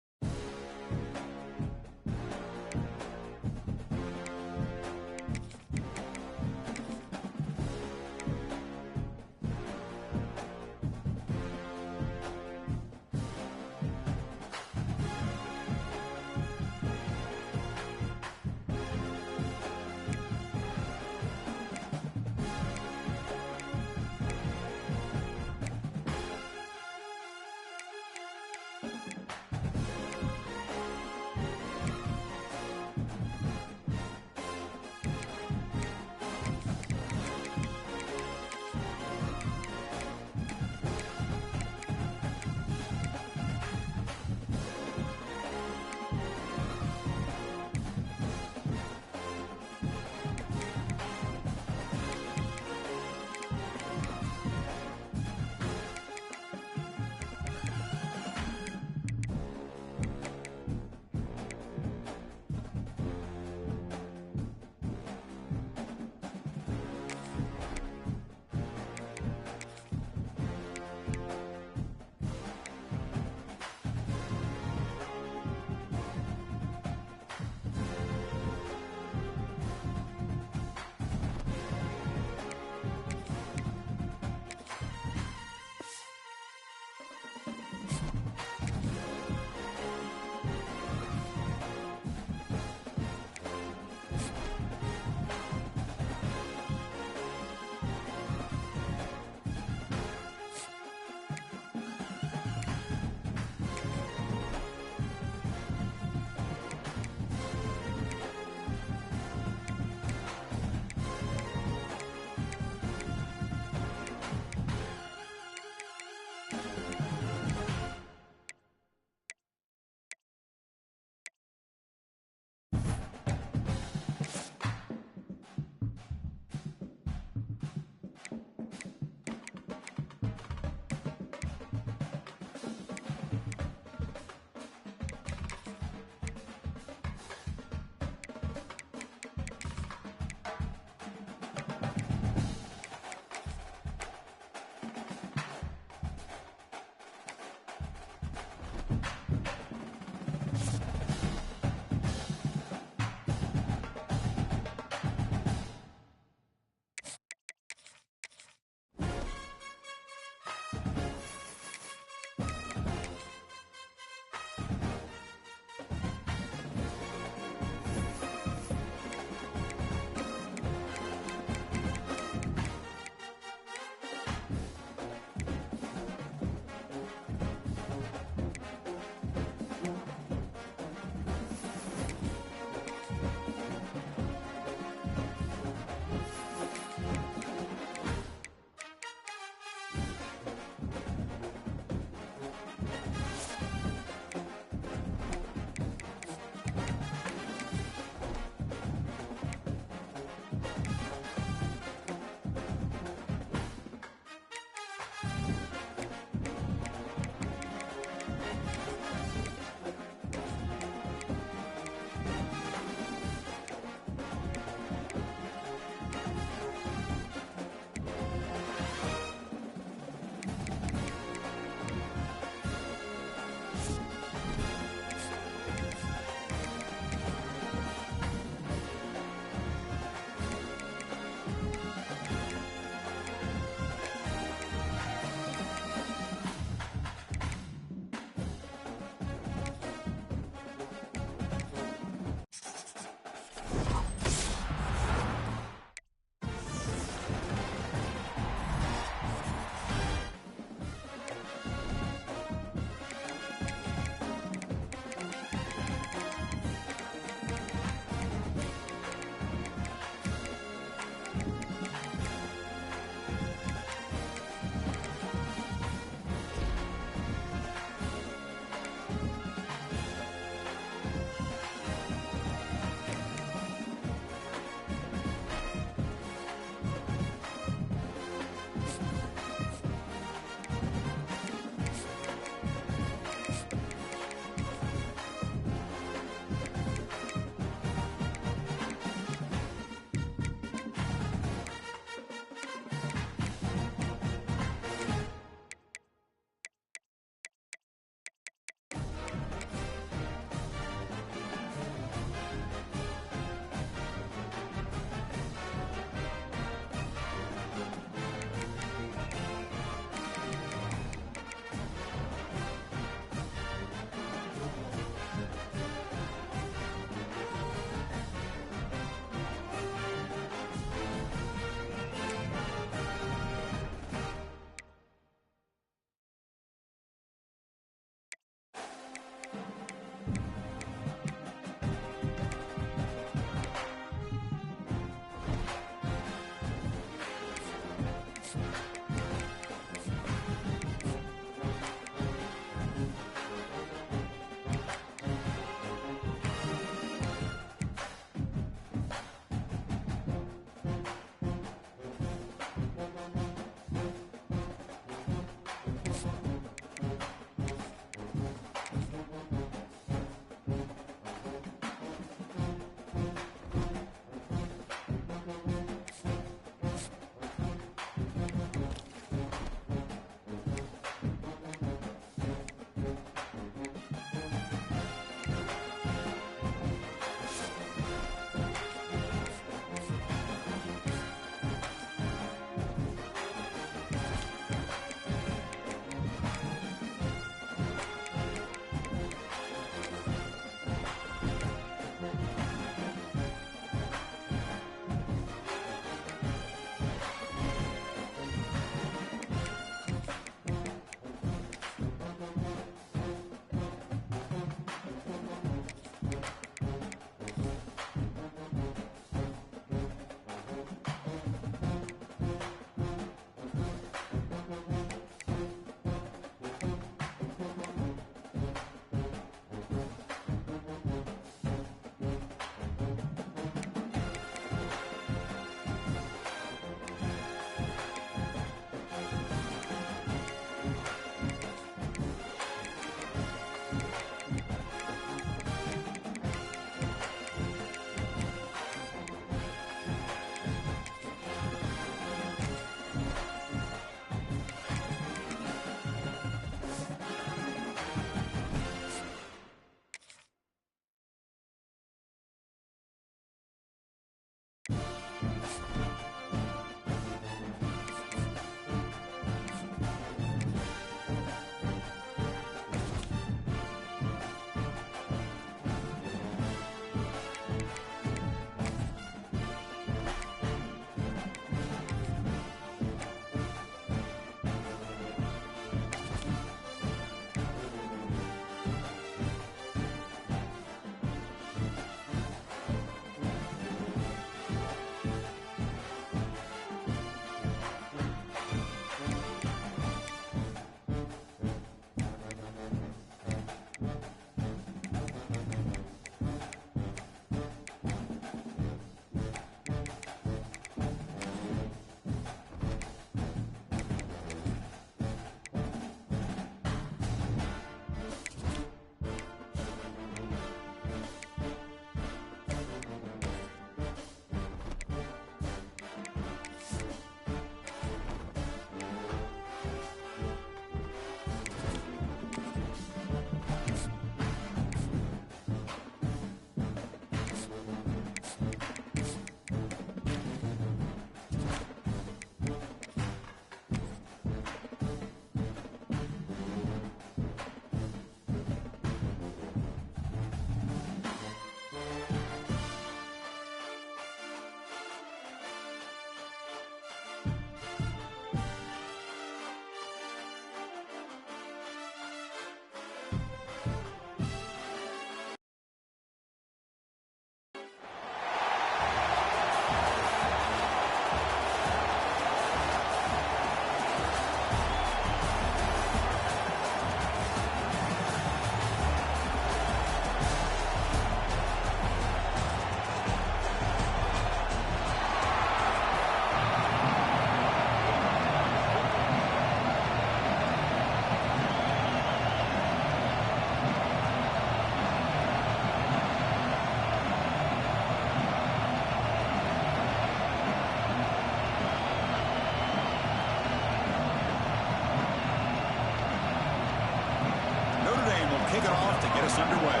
kick it off to get us underway.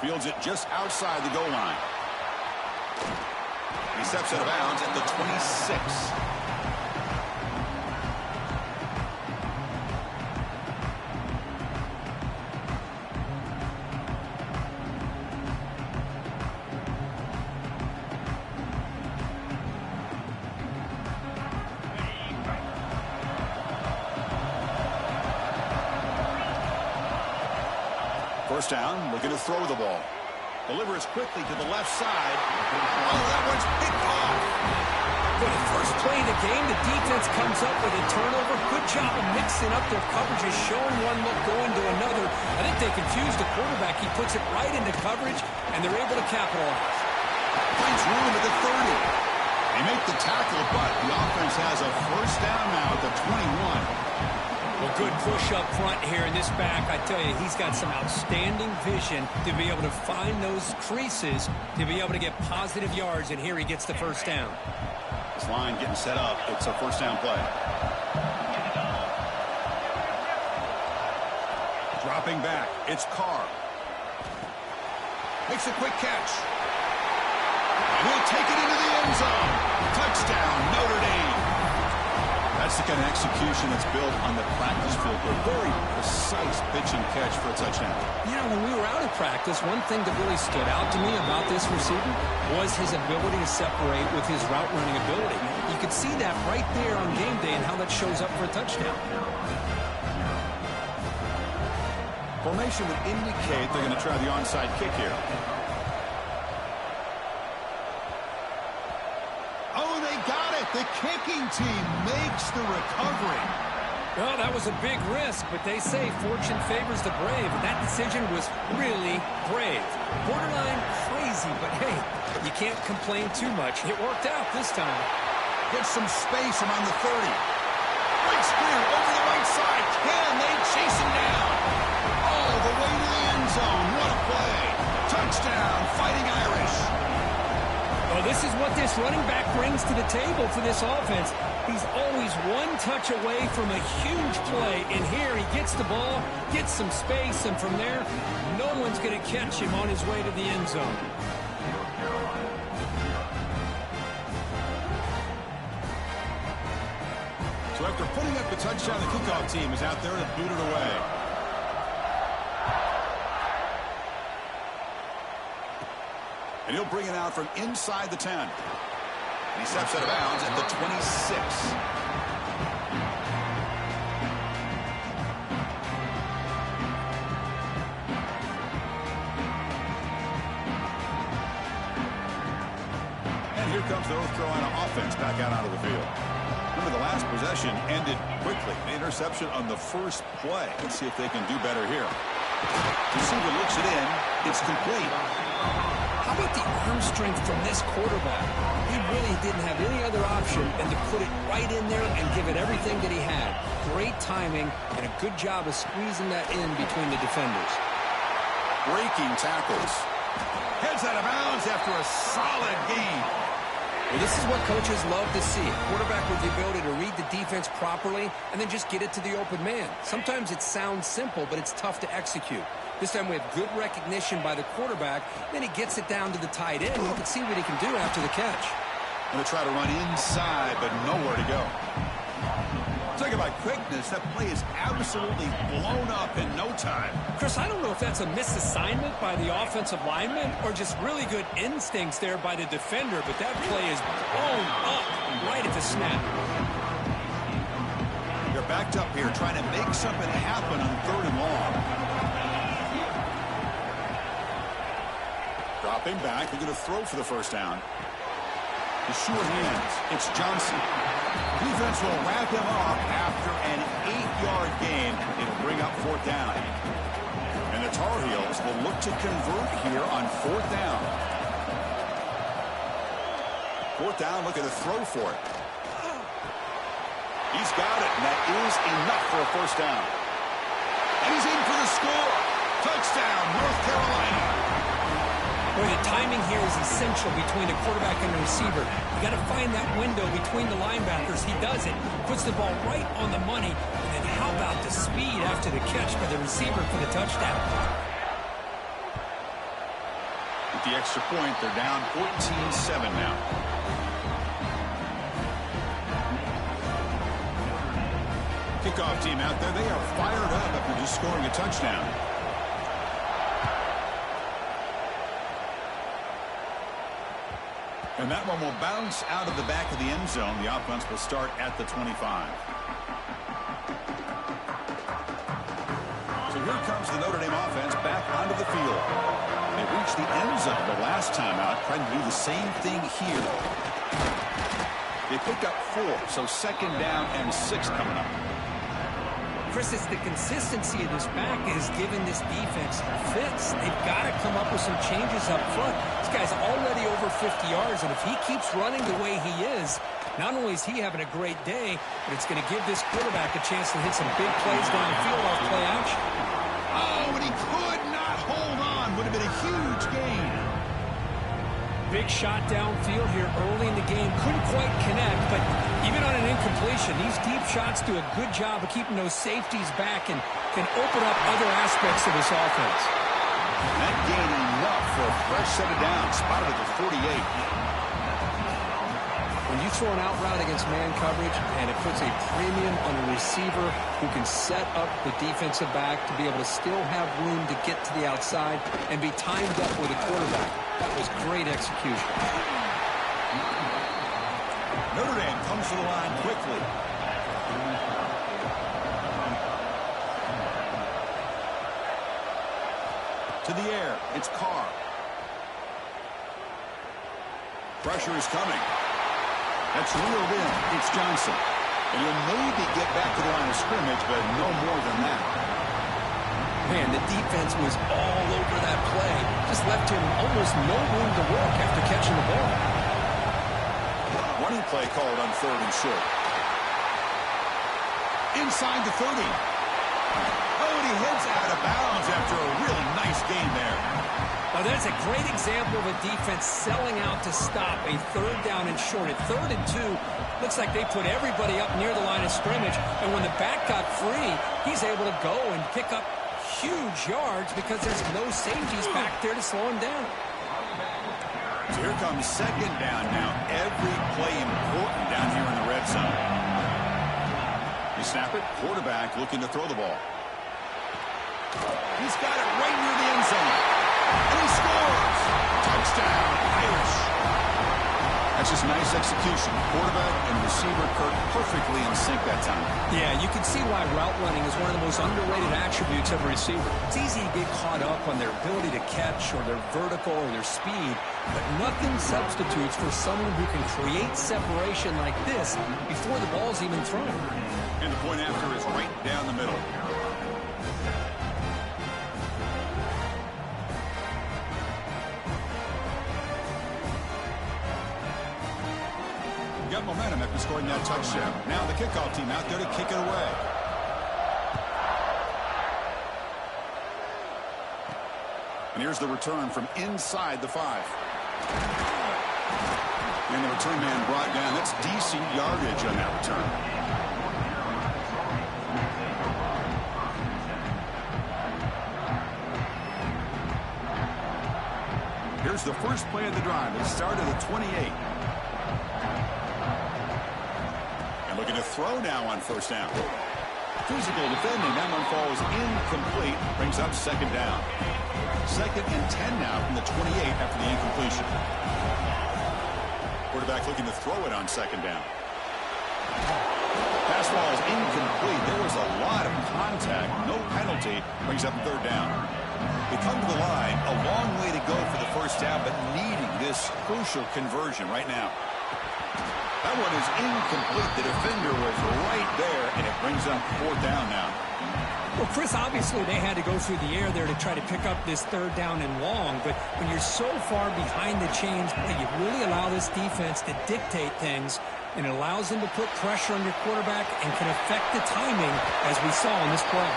Fields it just outside the goal line. He steps out of bounds at the 26. First down, looking to throw the ball. Delivers quickly to the left side. Oh, that one's picked off. For the first play of the game, the defense comes up with a turnover. Good job of mixing up their coverages, showing one look, going to another. I think they confused the quarterback. He puts it right into coverage, and they're able to capitalize. Finds room at the 30. They make the tackle, but the offense has a first down now at the 21. Well, good push up front here in this back. I tell you, he's got some outstanding vision to be able to find those creases, to be able to get positive yards, and here he gets the first down. This line getting set up. It's a first down play. Dropping back. It's Carr. Makes a quick catch. And he'll take it into the end zone. Touchdown, Notre Dame. That's the kind of execution that's built on the practice field. A very precise pitch and catch for a touchdown. You know, when we were out of practice, one thing that really stood out to me about this receiver was his ability to separate with his route running ability. You could see that right there on game day and how that shows up for a touchdown. Formation would indicate they're going to try the onside kick here. The kicking team makes the recovery. Well, that was a big risk, but they say fortune favors the brave. And that decision was really brave. Borderline crazy, but hey, you can't complain too much. It worked out this time. Gets some space around the 30. Great spear over the right side. Can they chase him down? All the way to the end zone. What a play. Touchdown, Fighting Irish. Well, this is what this running back brings to the table for this offense. He's always one touch away from a huge play, and here he gets the ball, gets some space, and from there, no one's going to catch him on his way to the end zone. So after putting up the touchdown, the kickoff team is out there to boot it away. And he'll bring it out from inside the 10. And he steps out of bounds at the 26. And here comes the North Carolina offense back out onto the field. Remember, the last possession ended quickly. An interception on the first play. Let's see if they can do better here. Receiver looks it in. It's complete. How about the arm strength from this quarterback? He really didn't have any other option than to put it right in there and give it everything that he had. Great timing and a good job of squeezing that in between the defenders. Breaking tackles. Heads out of bounds after a solid game. Well, this is what coaches love to see. A quarterback with the ability to read the defense properly and then just get it to the open man. Sometimes it sounds simple, but it's tough to execute. This time we have good recognition by the quarterback. Then he gets it down to the tight end. You can see what he can do after the catch. Going to try to run inside, but nowhere to go. Talk about quickness. That play is absolutely blown up in no time. Chris, I don't know if that's a misassignment by the offensive lineman or just really good instincts there by the defender, but that play is blown up right at the snap. You're backed up here trying to make something happen on 3rd and long. Dropping back, they're going to throw for the first down. The short hands, it's Johnson. Defense will wrap him up after an 8-yard gain. It'll bring up 4th down. And the Tar Heels will look to convert here on 4th down. 4th down, looking to throw for it. He's got it, and that is enough for a first down. And he's in for the score. Touchdown, North Carolina. Boy, the timing here is essential between the quarterback and the receiver. You got to find that window between the linebackers. He does it, puts the ball right on the money, and then how about the speed after the catch by the receiver for the touchdown? With the extra point, they're down 14-7 now. Kickoff team out there, they are fired up after just scoring a touchdown. And that one will bounce out of the back of the end zone. The offense will start at the 25. So here comes the Notre Dame offense back onto the field. They reached the end zone the last time out, trying to do the same thing here. They pick up 4, so 2nd down and 6 coming up. Chris, it's the consistency of this back is giving this defense fits. They've got to come up with some changes up front. This guy's already over 50 yards, and if he keeps running the way he is, not only is he having a great day, but it's going to give this quarterback a chance to hit some big plays downfield off play action. Oh, and he could not hold on. Would have been a huge gain. Big shot downfield here early in the game. Couldn't quite connect, but even on an incompletion, these deep shots do a good job of keeping those safeties back and can open up other aspects of this offense. That gain enough for a fresh set of downs. Spotted at the 48. When you throw an out route against man coverage and it puts a premium on a receiver who can set up the defensive back to be able to still have room to get to the outside and be timed up with a quarterback. That was great execution. Notre Dame comes to the line quickly. To the air, it's Carr. Pressure is coming. That's reeled in. It's Johnson. And he'll maybe get back to the line of scrimmage, but no more than that. Man, the defense was all over that play. Just left him almost no room to work after catching the ball. Running play called on 3rd and short. Inside the 30. Oh, and he heads out of bounds after a real nice gain there. Well, that's a great example of a defense selling out to stop a 3rd down and short. At 3rd and 2, looks like they put everybody up near the line of scrimmage. And when the back got free, he's able to go and pick up huge yards because there's no safeties back there to slow him down. So here comes 2nd down now. Every play important down here in the red zone. They snap it. Quarterback looking to throw the ball. He's got it right near the end zone. And he scores! Touchdown, Irish. That's just nice execution. Quarterback and receiver Kirk perfectly in sync that time. Yeah, you can see why route running is one of the most underrated attributes of a receiver. It's easy to get caught up on their ability to catch or their vertical or their speed, but nothing substitutes for someone who can create separation like this before the ball's even thrown. And the point after is right down the middle. Got momentum after scoring that touchdown. Now the kickoff team out there to kick it away. And here's the return from inside the 5. And the return man brought down. That's decent yardage on that return. Here's the first play of the drive. It started at 28. Looking to throw now on 1st down. Physical defending. That one falls incomplete. Brings up 2nd down. 2nd and 10 now from the 28 after the incompletion. Quarterback looking to throw it on 2nd down. Pass ball is incomplete. There was a lot of contact. No penalty. Brings up 3rd down. They come to the line. A long way to go for the 1st down, but needing this crucial conversion right now. That one is incomplete. The defender was right there, and it brings up 4th down now. Well, Chris, obviously they had to go through the air there to try to pick up this 3rd down and long, but when you're so far behind the chains, you really allow this defense to dictate things, and it allows them to put pressure on your quarterback and can affect the timing, as we saw in this play.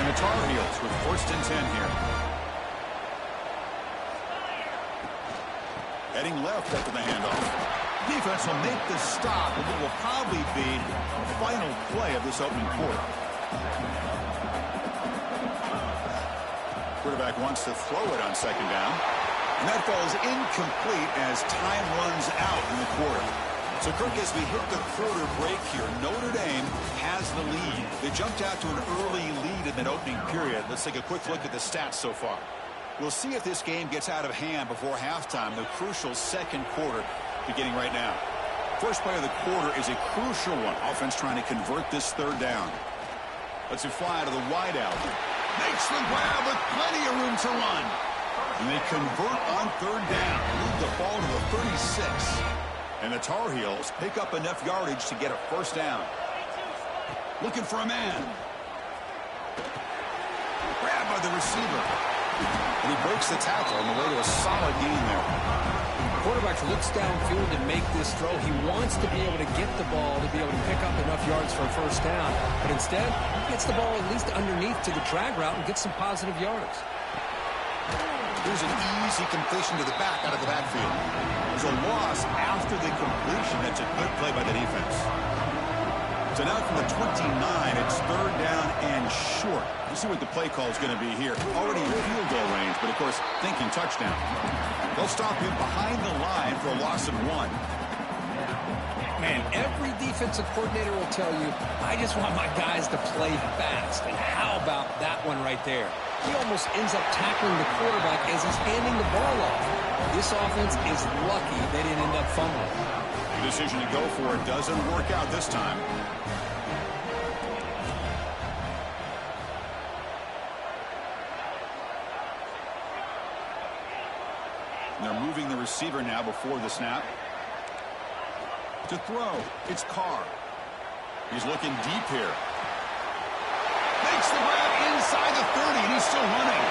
And the Tar Heels with 1st and 10 here. Heading left after the handoff. Defense will make the stop, and it will probably be the final play of this opening quarter. Quarterback wants to throw it on second down. And that falls incomplete as time runs out in the quarter. So, Kirk, as we hit the quarter break here, Notre Dame has the lead. They jumped out to an early lead in that opening period. Let's take a quick look at the stats so far. We'll see if this game gets out of hand before halftime, the crucial second quarter beginning right now. First play of the quarter is a crucial one. Offense trying to convert this third down. Let's fly to the wideout. Makes the grab with plenty of room to run. And they convert on third down. Move the ball to the 36. And the Tar Heels pick up enough yardage to get a first down. Looking for a man. Grab by the receiver. And he breaks the tackle on the way to a solid gain there. Quarterback looks downfield to make this throw. He wants to be able to get the ball to be able to pick up enough yards for a first down. But instead, he gets the ball at least underneath to the drag route and gets some positive yards. Here's an easy completion to the back out of the backfield. There's a loss after the completion. That's a good play by the defense. So now from the 29, it's third down and short. You see what the play call is going to be here. Already in field goal range, but of course, thinking touchdown. They'll stop him behind the line for a loss of 1. Man, every defensive coordinator will tell you, I just want my guys to play fast. And how about that one right there? He almost ends up tackling the quarterback as he's handing the ball off. This offense is lucky they didn't end up fumbling. The decision to go for it doesn't work out this time. And they're moving the receiver now before the snap. To throw, it's Carr. He's looking deep here. Makes the grab inside the 30, and he's still running.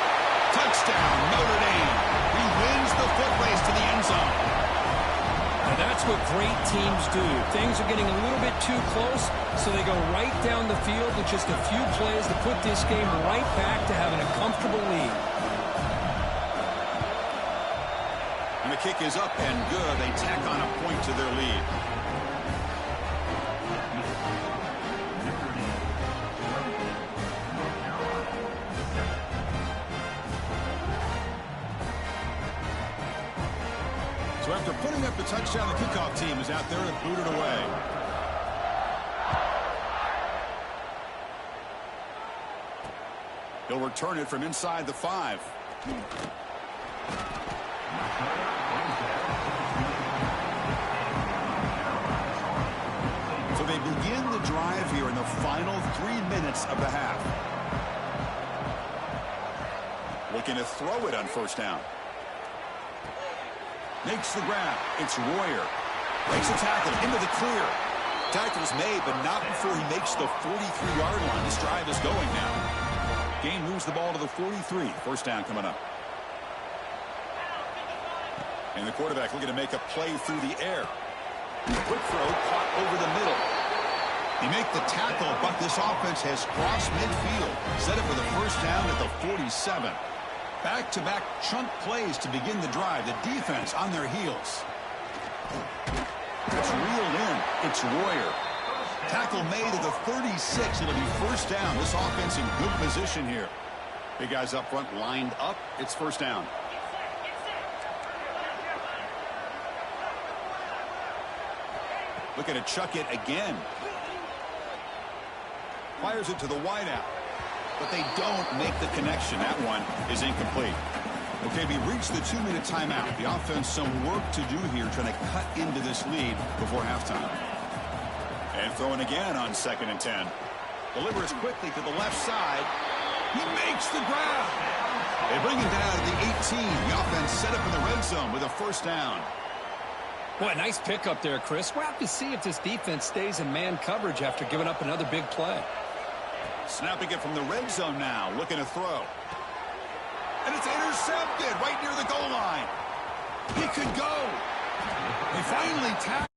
Touchdown, Notre Dame. He wins the foot race to the end zone. Now that's what great teams do. Things are getting a little bit too close, so they go right down the field with just a few plays to put this game right back to having a comfortable lead. And the kick is up and good. They tack on a point to their lead. So after putting up the touchdown, the kickoff team is out there to boot it away. He'll return it from inside the 5. So they begin the drive here in the final 3 minutes of the half. Looking to throw it on first down. Makes the grab. It's Royer. Makes a tackle into the clear. Tackle's made, but not before he makes the 43-yard line. This drive is going now. Game moves the ball to the 43. First down coming up. And the quarterback looking to make a play through the air. Quick throw caught over the middle. He make the tackle, but this offense has crossed midfield. Set it for the first down at the 47. Back-to-back chunk plays to begin the drive. The defense on their heels. It's reeled in. It's Royer. Tackle made at the 36. It'll be first down. This offense in good position here. Big guys up front lined up. It's first down. Looking to chuck it again. Fires it to the wideout. But they don't make the connection. That one is incomplete. Okay, we reached the 2-minute timeout. The offense some work to do here trying to cut into this lead before halftime. And throwing again on 2nd and 10. Delivers quickly to the left side. He makes the grab. They bring him down to the 18. The offense set up in the red zone with a first down. Boy, nice pickup there, Chris. We'll have to see if this defense stays in man coverage after giving up another big play. Snapping it from the red zone now, looking to throw. And it's intercepted right near the goal line. He could go. They finally tackle.